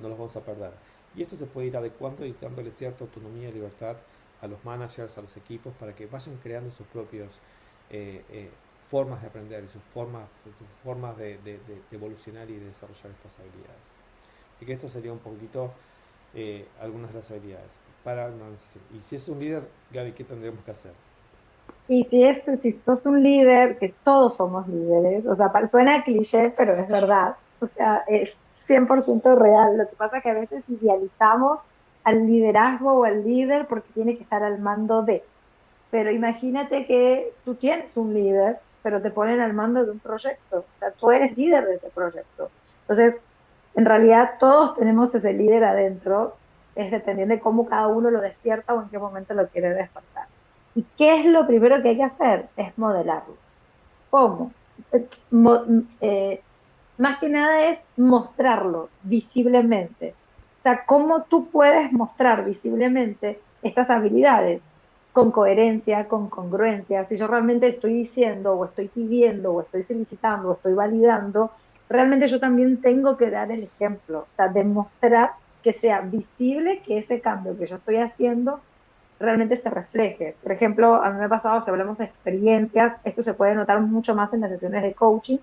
no los vamos a perder. Y esto se puede ir adecuando y dándole cierta autonomía y libertad a los managers, a los equipos, para que vayan creando sus propios formas de aprender y sus formas de evolucionar y de desarrollar estas habilidades. Así que esto sería un poquito algunas de las habilidades para una organización. Y si es un líder, Gaby, ¿qué tendríamos que hacer? Y si sos un líder, que todos somos líderes, o sea, suena cliché, pero es verdad, o sea, es 100% real. Lo que pasa es que a veces idealizamos al liderazgo o al líder porque tiene que estar al mando de. Pero imagínate que tú tienes un líder, pero te ponen al mando de un proyecto, o sea, tú eres líder de ese proyecto. Entonces, en realidad todos tenemos ese líder adentro, es dependiendo de cómo cada uno lo despierta o en qué momento lo quiere despertar. ¿Y qué es lo primero que hay que hacer? Es modelarlo. ¿Cómo? Mo- eh, Más que nada es mostrarlo visiblemente. O sea, cómo tú puedes mostrar visiblemente estas habilidades con coherencia, con congruencia. Si yo realmente estoy diciendo o estoy pidiendo o estoy solicitando o estoy validando, realmente yo también tengo que dar el ejemplo. O sea, demostrar que sea visible que ese cambio que yo estoy haciendo realmente se refleje. Por ejemplo, a mí me ha pasado, si hablamos de experiencias, esto se puede notar mucho más en las sesiones de coaching,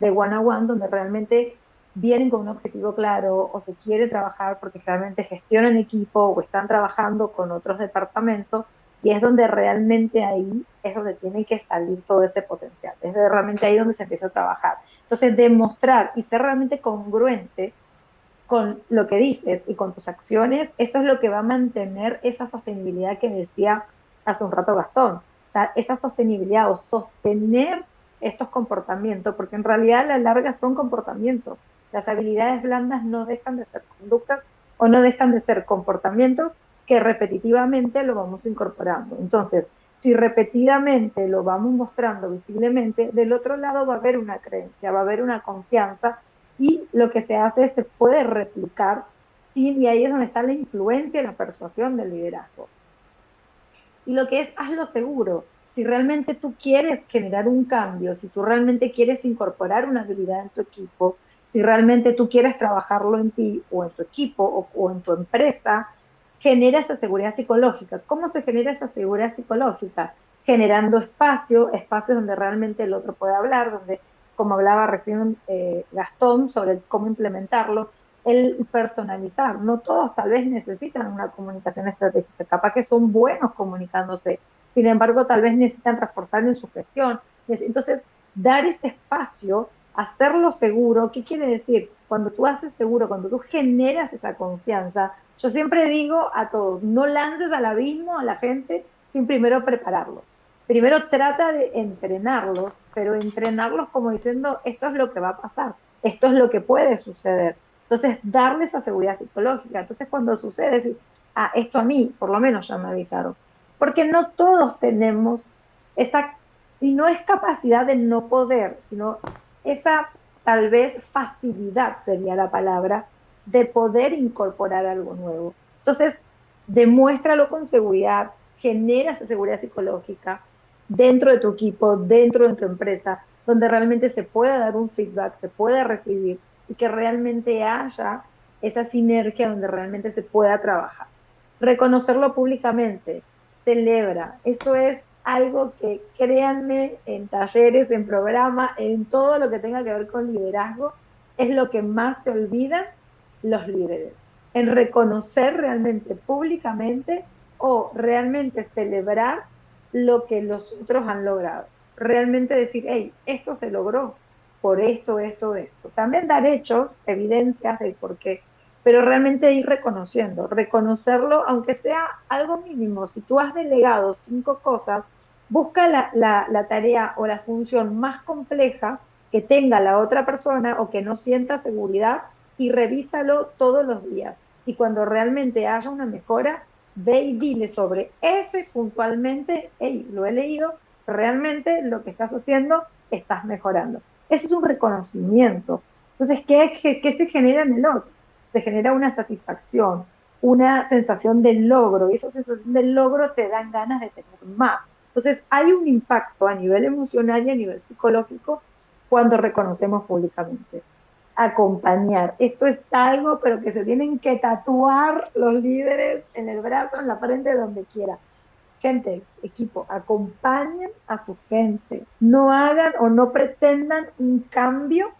de one-on-one, donde realmente vienen con un objetivo claro o se quiere trabajar porque realmente gestionan equipo o están trabajando con otros departamentos, y es donde realmente ahí es donde tiene que salir todo ese potencial, es realmente ahí donde se empieza a trabajar. Entonces, demostrar y ser realmente congruente con lo que dices y con tus acciones, eso es lo que va a mantener esa sostenibilidad que decía hace un rato Gastón. O sea, esa sostenibilidad o sostener estos comportamientos, porque en realidad a la larga son comportamientos. Las habilidades blandas no dejan de ser conductas o no dejan de ser comportamientos que repetitivamente lo vamos incorporando. Entonces, si repetidamente lo vamos mostrando visiblemente, del otro lado va a haber una creencia, va a haber una confianza, y lo que se hace es se puede replicar, sí, y ahí es donde está la influencia y la persuasión del liderazgo. Y lo que es, hazlo seguro. Si realmente tú quieres generar un cambio, si tú realmente quieres incorporar una habilidad en tu equipo, si realmente tú quieres trabajarlo en ti o en tu equipo o en tu empresa, genera esa seguridad psicológica. ¿Cómo se genera esa seguridad psicológica? Generando espacios donde realmente el otro puede hablar, donde, como hablaba recién Gastón, sobre cómo implementarlo, el personalizar. No todos tal vez necesitan una comunicación estratégica, capaz que son buenos comunicándose, sin embargo tal vez necesitan reforzar en su gestión. Entonces, dar ese espacio, hacerlo seguro. ¿Qué quiere decir? Cuando tú haces seguro, cuando tú generas esa confianza, yo siempre digo a todos, no lances al abismo a la gente sin primero prepararlos. Primero trata de entrenarlos, pero entrenarlos como diciendo, esto es lo que va a pasar, esto es lo que puede suceder. Entonces, darle esa seguridad psicológica. Entonces, cuando sucede, decir, esto a mí, por lo menos ya me avisaron. Porque no todos tenemos esa, y no es capacidad de no poder, sino esa tal vez facilidad sería la palabra, de poder incorporar algo nuevo. Entonces, demuéstralo con seguridad, genera esa seguridad psicológica dentro de tu equipo, dentro de tu empresa, donde realmente se pueda dar un feedback, se pueda recibir y que realmente haya esa sinergia donde realmente se pueda trabajar. Reconocerlo públicamente, celebra, eso es algo que, créanme, en talleres, en programa, en todo lo que tenga que ver con liderazgo, es lo que más se olvidan los líderes, en reconocer realmente públicamente o realmente celebrar lo que los otros han logrado. Realmente decir, hey, esto se logró por esto, esto, esto. También dar hechos, evidencias de por qué. pero realmente ir reconocerlo, aunque sea algo mínimo. Si tú has delegado 5 cosas, busca la tarea o la función más compleja que tenga la otra persona o que no sienta seguridad y revísalo todos los días. Y cuando realmente haya una mejora, ve y dile sobre ese puntualmente, hey, lo he leído, realmente lo que estás haciendo, estás mejorando. Ese es un reconocimiento. Entonces, ¿qué se genera en el otro? Se genera una satisfacción, una sensación de logro, y esa sensación de logro te dan ganas de tener más. Entonces, hay un impacto a nivel emocional y a nivel psicológico cuando reconocemos públicamente. Acompañar. Esto es algo, pero que se tienen que tatuar los líderes en el brazo, en la frente, donde quiera. Gente, equipo, acompañen a su gente. No hagan o no pretendan un cambio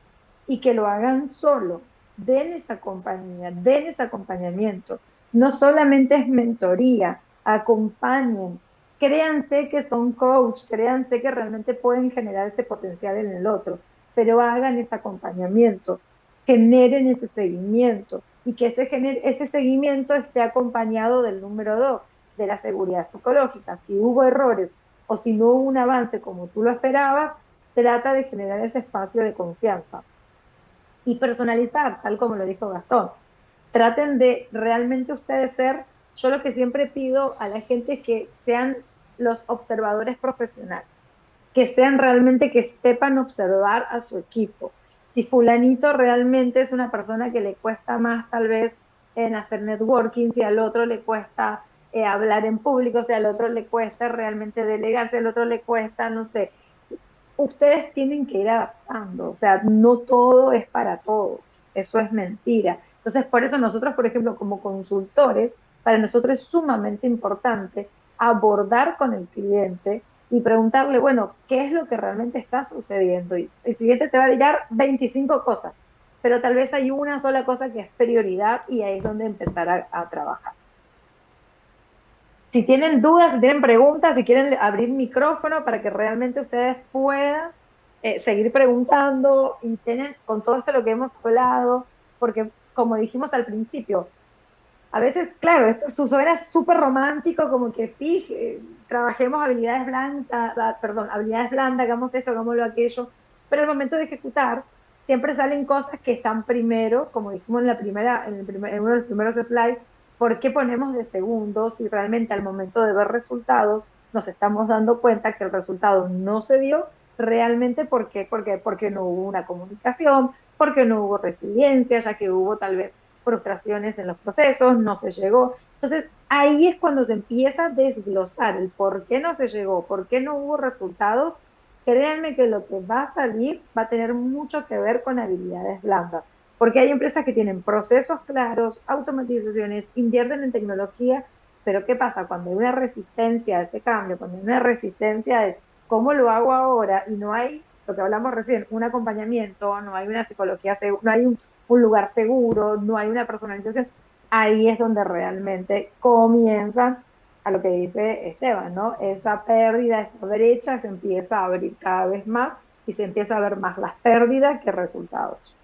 y que lo hagan solo. Denles compañía, denles acompañamiento. No solamente es mentoría, acompañen. Créanse que son coach, créanse que realmente pueden generar ese potencial en el otro, pero hagan ese acompañamiento, generen ese seguimiento y que ese seguimiento esté acompañado del número 2, de la seguridad psicológica. Si hubo errores o si no hubo un avance como tú lo esperabas, trata de generar ese espacio de confianza y personalizar, tal como lo dijo Gastón. Traten de realmente ustedes ser, yo lo que siempre pido a la gente es que sean los observadores profesionales, que sean realmente, que sepan observar a su equipo. Si fulanito realmente es una persona que le cuesta más tal vez en hacer networking, si al otro le cuesta hablar en público, si al otro le cuesta realmente delegar, si al otro le cuesta, no sé, ustedes tienen que ir adaptando, o sea, no todo es para todos, eso es mentira. Entonces, por eso nosotros, por ejemplo, como consultores, para nosotros es sumamente importante abordar con el cliente y preguntarle, bueno, ¿qué es lo que realmente está sucediendo? Y el cliente te va a dar 25 cosas, pero tal vez hay una sola cosa que es prioridad y ahí es donde empezar a trabajar. Si tienen dudas, si tienen preguntas, si quieren abrir micrófono para que realmente ustedes puedan seguir preguntando y tienen con todo esto lo que hemos hablado, porque como dijimos al principio, a veces, claro, esto suena súper romántico, como que sí, trabajemos habilidades blandas, perdón, habilidades blandas, hagamos esto, hagámoslo aquello, pero al momento de ejecutar siempre salen cosas que están primero, como dijimos en la primera, en uno de los primeros slides. ¿Por qué ponemos de segundo si realmente al momento de ver resultados nos estamos dando cuenta que el resultado no se dio realmente? Porque no hubo una comunicación, porque no hubo resiliencia, ya que hubo tal vez frustraciones en los procesos, no se llegó. Entonces, ahí es cuando se empieza a desglosar el por qué no se llegó, por qué no hubo resultados. Créanme que lo que va a salir va a tener mucho que ver con habilidades blandas, porque hay empresas que tienen procesos claros, automatizaciones, invierten en tecnología, pero ¿qué pasa? Cuando hay una resistencia a ese cambio, cuando hay una resistencia de cómo lo hago ahora y no hay, lo que hablamos recién, un acompañamiento, no hay una psicología, no hay un lugar seguro, no hay una personalización, ahí es donde realmente comienzan a lo que dice Esteban, ¿no? Esa pérdida, esa brecha se empieza a abrir cada vez más y se empieza a ver más las pérdidas que resultados.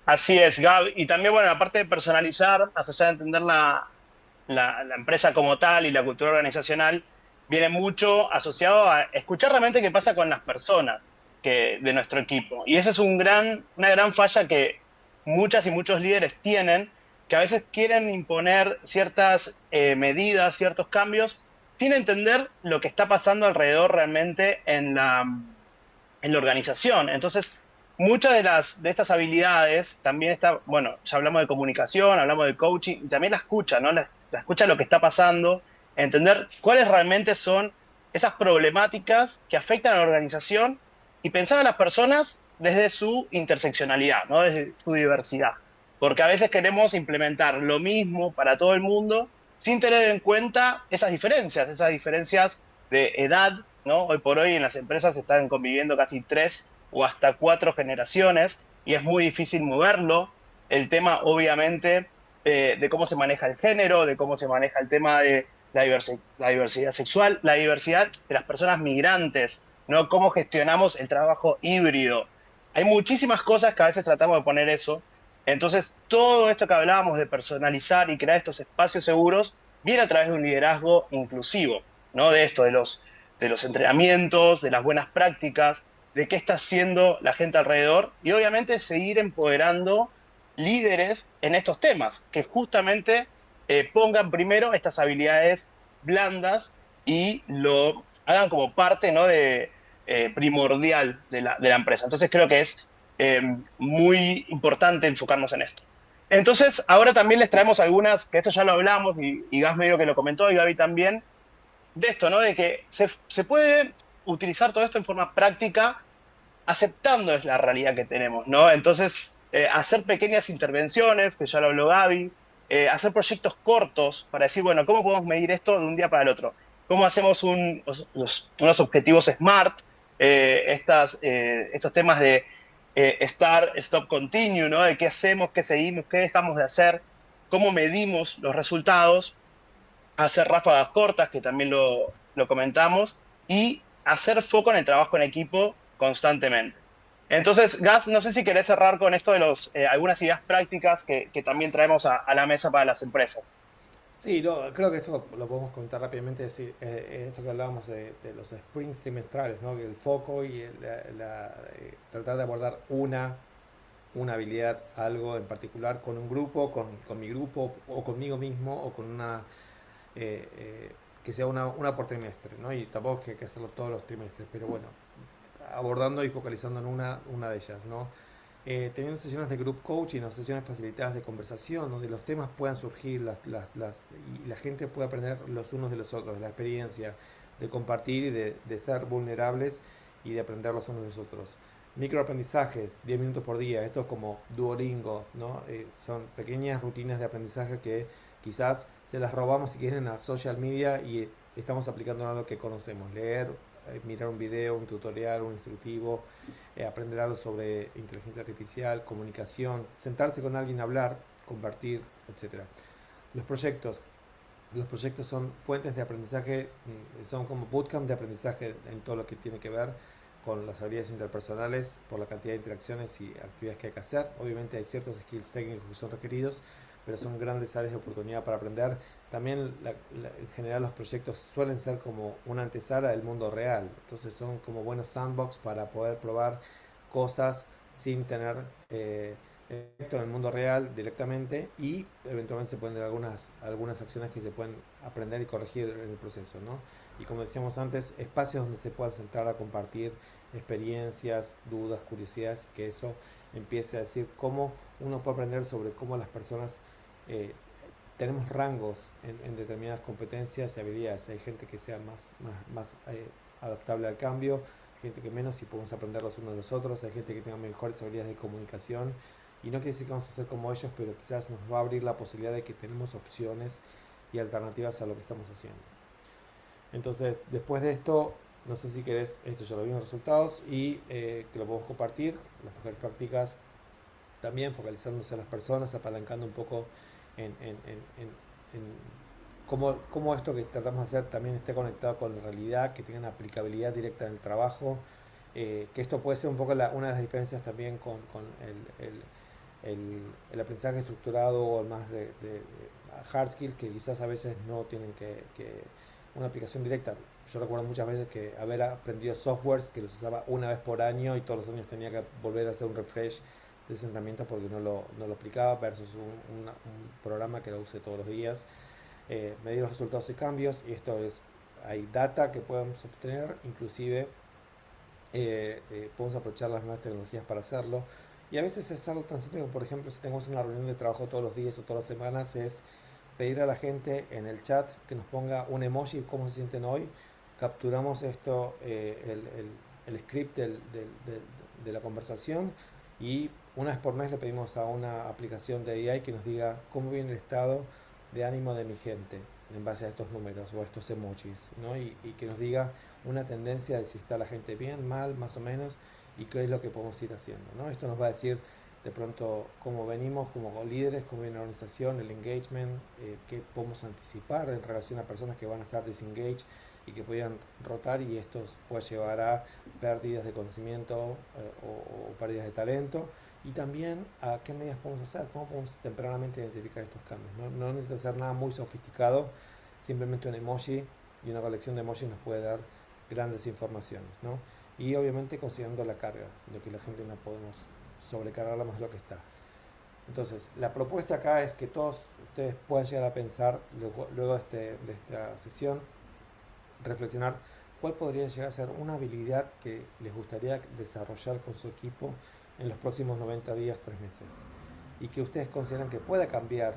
Así es, Gab. Y también, bueno, aparte de personalizar, más allá de entender la empresa como tal y la cultura organizacional, viene mucho asociado a escuchar realmente qué pasa con las personas de nuestro equipo. Y esa es una gran falla que muchas y muchos líderes tienen, que a veces quieren imponer ciertas medidas, ciertos cambios, sin entender lo que está pasando alrededor realmente en la organización. Entonces, muchas de estas habilidades también está, bueno, ya hablamos de comunicación, hablamos de coaching, y también la escucha, ¿no? La escucha de lo que está pasando, entender cuáles realmente son esas problemáticas que afectan a la organización y pensar a las personas desde su interseccionalidad, ¿no? Desde su diversidad. Porque a veces queremos implementar lo mismo para todo el mundo sin tener en cuenta esas diferencias de edad, ¿no? Hoy por hoy en las empresas están conviviendo casi 3 o hasta 4 generaciones y es muy difícil moverlo. El tema, obviamente, de cómo se maneja el género, de cómo se maneja el tema de la diversidad sexual, la diversidad de las personas migrantes, ¿no? Cómo gestionamos el trabajo híbrido. Hay muchísimas cosas que a veces tratamos de poner eso, Entonces, todo esto que hablábamos de personalizar y crear estos espacios seguros viene a través de un liderazgo inclusivo, ¿no? De esto, de los entrenamientos, de las buenas prácticas, de qué está haciendo la gente alrededor y obviamente seguir empoderando líderes en estos temas, que justamente pongan primero estas habilidades blandas y lo hagan como parte, ¿no? Primordial de la empresa. Entonces creo que es muy importante enfocarnos en esto. Entonces, ahora también les traemos algunas, que esto ya lo hablamos y Gas medio que lo comentó y Gaby también, de esto, ¿no? De que se puede utilizar todo esto en forma práctica, aceptando es la realidad que tenemos, ¿no? Entonces, hacer pequeñas intervenciones, que ya lo habló Gaby, hacer proyectos cortos para decir, bueno, ¿cómo podemos medir esto de un día para el otro? ¿Cómo hacemos unos objetivos SMART? Estos temas de start, stop, continue, ¿no? De qué hacemos, qué seguimos, qué dejamos de hacer, cómo medimos los resultados, hacer ráfagas cortas, que también lo comentamos, y hacer foco en el trabajo en equipo constantemente. Entonces, Gaz, no sé si querés cerrar con esto de algunas ideas prácticas que también traemos a la mesa para las empresas. Sí, creo que esto lo podemos comentar rápidamente, es decir, esto que hablábamos de los sprints trimestrales, ¿no? Que el foco y tratar de abordar una habilidad, algo en particular con un grupo, con mi grupo o conmigo mismo o con que sea una por trimestre, ¿no? Y tampoco es que hay que hacerlo todos los trimestres, pero bueno, abordando y focalizando en una de ellas, ¿no? Teniendo sesiones de group coaching o sesiones facilitadas de conversación, donde los temas puedan surgir y la gente pueda aprender los unos de los otros, de la experiencia, de compartir y de ser vulnerables y de aprender los unos de los otros. Microaprendizajes, 10 minutos por día, esto es como Duolingo, ¿no? Son pequeñas rutinas de aprendizaje que quizás se las robamos si quieren a social media y estamos aplicando a lo que conocemos, leer, mirar un video, un tutorial, un instructivo, aprender algo sobre inteligencia artificial, comunicación, sentarse con alguien a hablar, compartir, etcétera. Los proyectos. Los proyectos son fuentes de aprendizaje, son como bootcamp de aprendizaje en todo lo que tiene que ver con las habilidades interpersonales, por la cantidad de interacciones y actividades que hay que hacer. Obviamente hay ciertos skills técnicos que son requeridos, pero son grandes áreas de oportunidad para aprender. También en general los proyectos suelen ser como una antesala del mundo real, entonces son como buenos sandbox para poder probar cosas sin tener efecto en el mundo real directamente y eventualmente se pueden dar algunas acciones que se pueden aprender y corregir en el proceso, ¿no? Y como decíamos antes, espacios donde se puedan sentar a compartir experiencias, dudas, curiosidades, que eso empiece a decir cómo uno puede aprender sobre cómo las personas eh, tenemos rangos en determinadas competencias y habilidades. Hay gente que sea más adaptable al cambio, gente que menos y podemos aprender los unos de los otros. Hay gente que tenga mejores habilidades de comunicación y no quiere decir que vamos a ser como ellos, pero quizás nos va a abrir la posibilidad de que tenemos opciones y alternativas a lo que estamos haciendo. Entonces, después de esto, no sé si querés, esto ya lo vimos resultados y que lo podemos compartir, las mejores prácticas también focalizándose a las personas, apalancando un poco en cómo esto que tratamos de hacer también esté conectado con la realidad, que tenga aplicabilidad directa en el trabajo, que esto puede ser un poco una de las diferencias también con el aprendizaje estructurado o más de hard skills que quizás a veces no tienen que una aplicación directa. Yo recuerdo muchas veces que haber aprendido softwares que los usaba una vez por año y todos los años tenía que volver a hacer un refresh de ese entrenamiento porque no lo aplicaba versus un programa que lo use todos los días. Medir los resultados y cambios, y esto es, hay data que podemos obtener, inclusive podemos aprovechar las nuevas tecnologías para hacerlo. Y a veces es algo tan simple como, por ejemplo, si tenemos una reunión de trabajo todos los días o todas las semanas, es pedir a la gente en el chat que nos ponga un emoji, cómo se sienten hoy. Capturamos esto, el script de la conversación y una vez por mes le pedimos a una aplicación de AI que nos diga cómo viene el estado de ánimo de mi gente en base a estos números o a estos emojis, ¿no? Y que nos diga una tendencia de si está la gente bien, mal, más o menos, y qué es lo que podemos ir haciendo, ¿no? Esto nos va a decir de pronto cómo venimos como líderes, cómo viene la organización, el engagement, qué podemos anticipar en relación a personas que van a estar disengaged y que podrían rotar, y esto puede llevar a pérdidas de conocimiento o pérdidas de talento, y también a qué medidas podemos hacer, cómo podemos tempranamente identificar estos cambios. No necesita ser nada muy sofisticado, simplemente un emoji y una colección de emojis nos puede dar grandes informaciones, ¿no? Y obviamente considerando la carga, de que la gente no podemos sobrecargarla más de lo que está. Entonces, la propuesta acá es que todos ustedes puedan llegar a pensar, luego de esta sesión, reflexionar cuál podría llegar a ser una habilidad que les gustaría desarrollar con su equipo en los próximos 90 días, 3 meses, y que ustedes consideran que pueda cambiar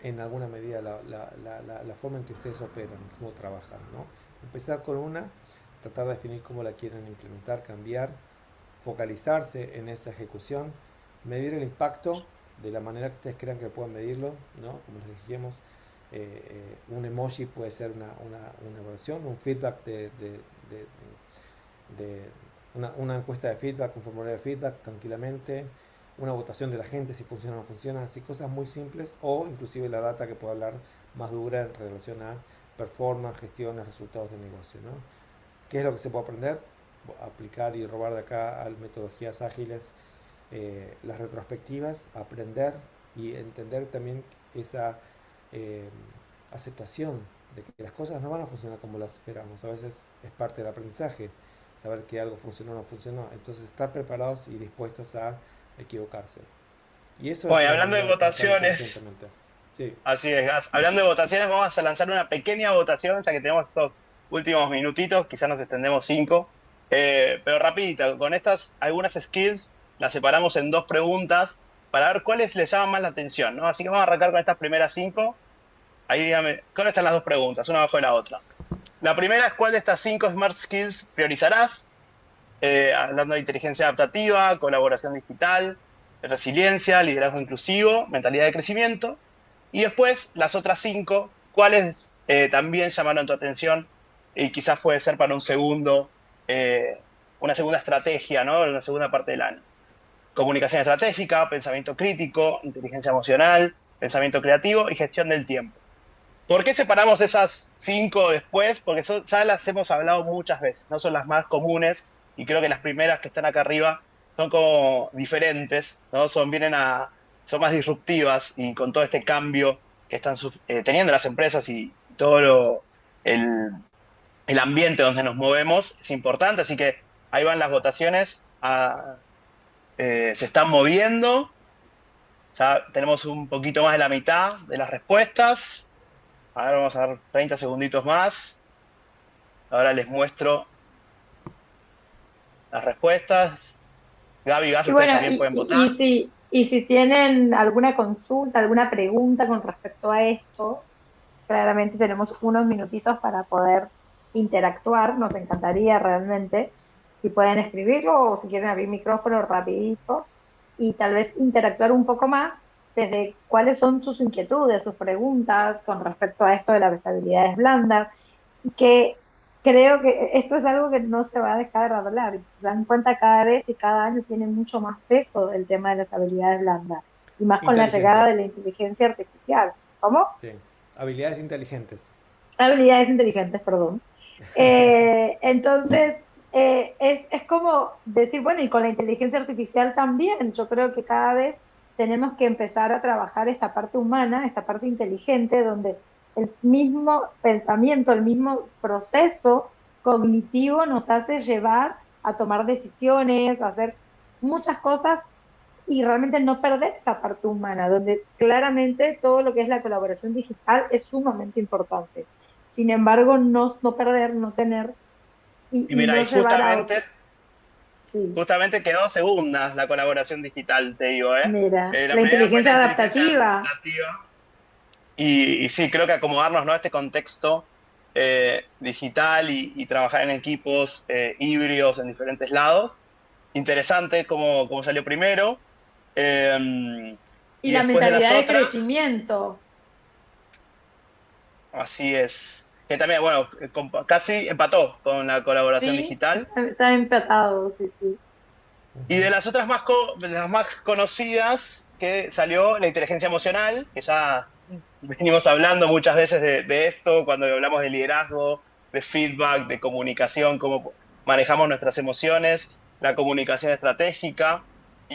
en alguna medida la forma en que ustedes operan, cómo trabajan, ¿no? Empezar con una, tratar de definir cómo la quieren implementar, cambiar, focalizarse en esa ejecución, medir el impacto de la manera que ustedes crean que puedan medirlo, ¿no? Como les dijimos, un emoji puede ser una evaluación, un feedback una encuesta de feedback, un formulario de feedback tranquilamente, una votación de la gente si funciona o no funciona, así cosas muy simples, o inclusive la data que pueda hablar más dura en relación a performance, gestiones, resultados de negocio, ¿no? ¿Qué es lo que se puede aprender? Aplicar y robar de acá a metodologías ágiles, las retrospectivas, aprender y entender también esa aceptación de que las cosas no van a funcionar como las esperamos. A veces es parte del aprendizaje, saber que algo funcionó o no funcionó. Entonces, estar preparados y dispuestos a equivocarse. Y eso es Bueno, una hablando de manera de pensar votaciones, inteligentemente. Sí, así es, Gas. Hablando de votaciones, vamos a lanzar una pequeña votación, ya que tenemos estos últimos minutitos, quizás nos extendemos 5. Pero rapidito, con estas algunas skills las separamos en 2 preguntas para ver cuáles les llaman más la atención, ¿no? Así que vamos a arrancar con estas primeras 5. Ahí dígame, ¿cuáles están las 2 preguntas? Una abajo de la otra. La primera es: ¿cuál de estas 5 Smart Skills priorizarás? Hablando de inteligencia adaptativa, colaboración digital, resiliencia, liderazgo inclusivo, mentalidad de crecimiento. Y después, las otras 5, ¿cuáles también llamaron tu atención? Y quizás puede ser para una segunda estrategia, ¿no? Una segunda parte del año. Comunicación estratégica, pensamiento crítico, inteligencia emocional, pensamiento creativo y gestión del tiempo. ¿Por qué separamos esas 5 después? Porque ya las hemos hablado muchas veces, no son las más comunes, y creo que las primeras que están acá arriba son como diferentes, ¿no? Son más disruptivas, y con todo este cambio que están teniendo las empresas y todo el ambiente donde nos movemos es importante. Así que ahí van las votaciones, se están moviendo, ya tenemos un poquito más de la mitad de las respuestas. A ver, vamos a dar 30 segunditos más. Ahora les muestro las respuestas. Gaby, Gas, Y ustedes bueno, también pueden votar. y si tienen alguna consulta, alguna pregunta con respecto a esto, claramente tenemos unos minutitos para poder interactuar. Nos encantaría realmente si pueden escribirlo o si quieren abrir micrófono rapidito y tal vez interactuar un poco más desde cuáles son sus inquietudes, sus preguntas con respecto a esto de las habilidades blandas, que creo que esto es algo que no se va a dejar de hablar. Si se dan cuenta, cada vez y cada año tiene mucho más peso el tema de las habilidades blandas, y más con la llegada de inteligentes. la inteligencia artificial. ¿Cómo? Sí, habilidades inteligentes. Habilidades inteligentes, perdón. Entonces, es como decir, bueno, y con la inteligencia artificial también, yo creo que cada vez tenemos que empezar a trabajar esta parte humana, esta parte inteligente, donde el mismo pensamiento, el mismo proceso cognitivo nos hace llevar a tomar decisiones, a hacer muchas cosas y realmente no perder esa parte humana, donde claramente todo lo que es la colaboración digital es sumamente importante. Sin embargo, no perder, no tener Y y mira, no y llevar a justamente, otros. Sí, justamente quedó segunda la colaboración digital, te digo, ¿eh? mira, La la primera fue la inteligencia inteligencia adaptativa. adaptativa. Y sí, creo que acomodarnos, ¿no?, a este contexto digital, y trabajar en equipos híbridos en diferentes lados. Interesante cómo salió primero. Y Y la después de las mentalidad de otras, crecimiento. así es. Que también, bueno, casi empató con la colaboración Sí, digital. está empatado, sí, sí. Y de las otras las más conocidas, que salió la inteligencia emocional, que ya venimos hablando muchas veces de esto, cuando hablamos de liderazgo, de feedback, de comunicación, cómo manejamos nuestras emociones, la comunicación estratégica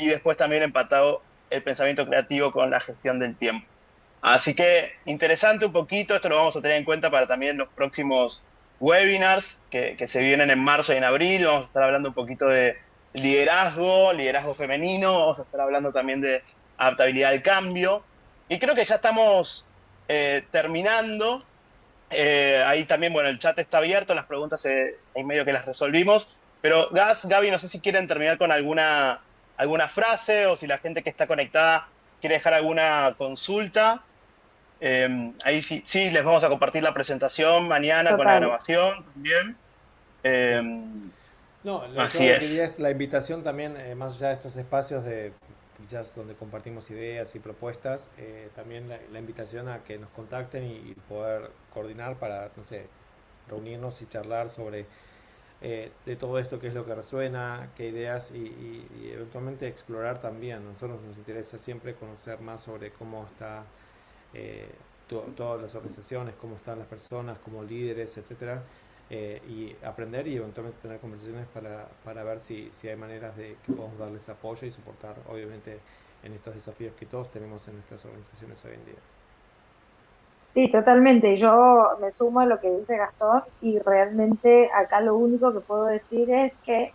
y después también empatado el pensamiento creativo con la gestión del tiempo. Así que interesante un poquito, esto lo vamos a tener en cuenta para también los próximos webinars que se vienen en marzo y en abril. Vamos a estar hablando un poquito de liderazgo femenino, vamos a estar hablando también de adaptabilidad al cambio. Y creo que ya estamos terminando. Ahí también, bueno, el chat está abierto, las preguntas ahí medio que las resolvimos. Pero Gaby, no sé si quieren terminar con alguna frase o si la gente que está conectada quiere dejar alguna consulta. Ahí sí, les vamos a compartir la presentación mañana con la grabación también. No, así yo es. diría es la invitación también, más allá de estos espacios de quizás donde compartimos ideas y propuestas, también la invitación a que nos contacten y poder coordinar para, no sé, reunirnos y charlar sobre de todo esto, qué es lo que resuena, qué ideas y eventualmente explorar también. A nosotros nos interesa siempre conocer más sobre cómo está todas las organizaciones, cómo están las personas como líderes, etcétera, y aprender y eventualmente tener conversaciones para ver si hay maneras de que podamos darles apoyo y soportar, obviamente, en estos desafíos que todos tenemos en nuestras organizaciones hoy en día. Sí, totalmente. Yo me sumo a lo que dice Gastón y realmente acá lo único que puedo decir es que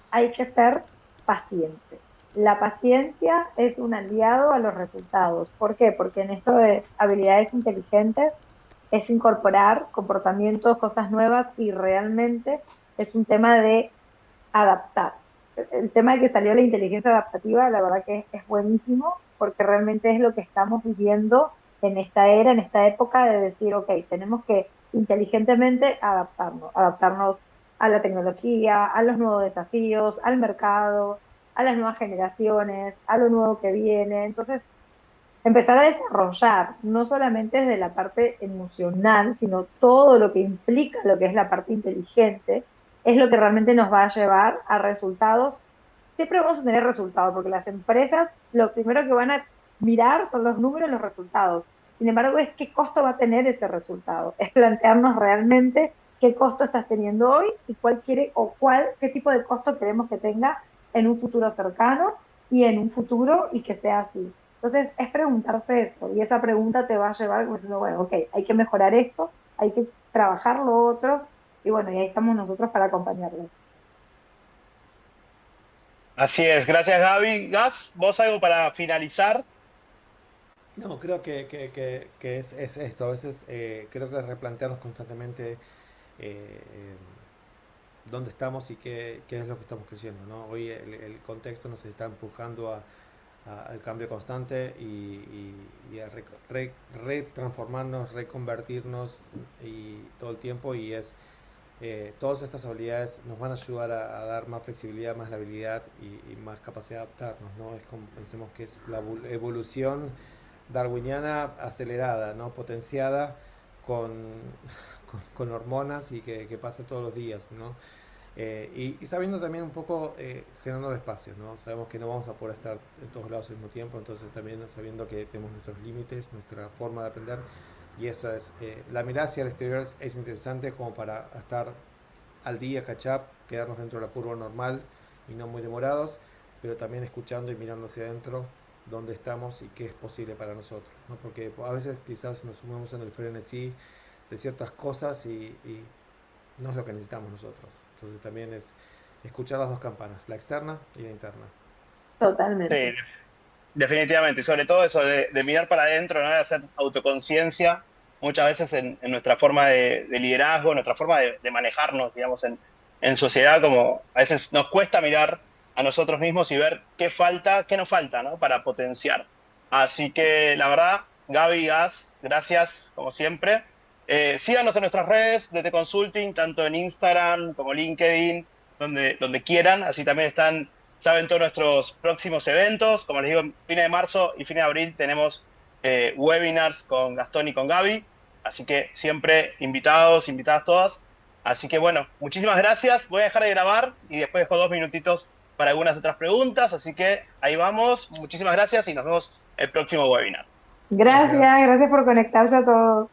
hay que ser paciente. La paciencia es un aliado a los resultados. ¿Por qué? Porque en esto de habilidades inteligentes es incorporar comportamientos, cosas nuevas y realmente es un tema de adaptar. El tema de que salió la inteligencia adaptativa, la verdad que es buenísimo porque realmente es lo que estamos viviendo en esta era, en esta época de decir, ok, tenemos que inteligentemente adaptarnos a la tecnología, a los nuevos desafíos, al mercado, a las nuevas generaciones, a lo nuevo que viene. Entonces, empezar a desarrollar, no solamente desde la parte emocional, sino todo lo que implica lo que es la parte inteligente, es lo que realmente nos va a llevar a resultados. Siempre vamos a tener resultados, porque las empresas lo primero que van a mirar son los números, los resultados. Sin embargo, es qué costo va a tener ese resultado. Es plantearnos realmente qué costo estás teniendo hoy y qué tipo de costo queremos que tenga en un futuro cercano y en un futuro y que sea así. Entonces, es preguntarse eso, y esa pregunta te va a llevar como diciendo, bueno, ok, hay que mejorar esto, hay que trabajar lo otro, y bueno, y ahí estamos nosotros para acompañarlos. Así es, gracias Gaby. Gas, ¿vos algo para finalizar? No, creo que es esto. A veces creo que replantearnos constantemente eh, dónde estamos y qué es lo que estamos creciendo, ¿no? Hoy el contexto nos está empujando al cambio constante y a retransformarnos, reconvertirnos y todo el tiempo y todas estas habilidades nos van a ayudar a dar más flexibilidad, más habilidad y más capacidad de adaptarnos, ¿no? Es como pensemos que es la evolución darwiniana acelerada, ¿no? Potenciada con, con hormonas y que pasa todos los días, ¿no? Y sabiendo también un poco generando el espacio, ¿no? Sabemos que no vamos a poder estar en todos lados al mismo tiempo, entonces también sabiendo que tenemos nuestros límites, nuestra forma de aprender, y eso es, la mirada hacia el exterior es interesante como para estar al día, catch up, quedarnos dentro de la curva normal y no muy demorados, pero también escuchando y mirando hacia adentro dónde estamos y qué es posible para nosotros, ¿no? Porque a veces quizás nos sumamos en el frenesí de ciertas cosas y no es lo que necesitamos nosotros. Entonces también es escuchar las dos campanas, la externa y la interna. Totalmente. Sí, definitivamente, y sobre todo eso de mirar para adentro, ¿no? De hacer autoconciencia, muchas veces en nuestra forma de liderazgo, en nuestra forma de manejarnos, digamos, en sociedad, como a veces nos cuesta mirar a nosotros mismos y ver qué falta, qué nos falta, ¿no? Para potenciar. Así que, la verdad, Gaby, Gas, gracias, como siempre. Síganos en nuestras redes de The Consulting, tanto en Instagram como LinkedIn, donde quieran, así también saben todos nuestros próximos eventos. Como les digo, en fines de marzo y fines de abril tenemos webinars con Gastón y con Gaby. Así que siempre invitados, invitadas todas. Así que bueno, muchísimas gracias. Voy a dejar de grabar y después dejo 2 minutitos para algunas otras preguntas. Así que ahí vamos. Muchísimas gracias y nos vemos el próximo webinar. Gracias por conectarse a todos.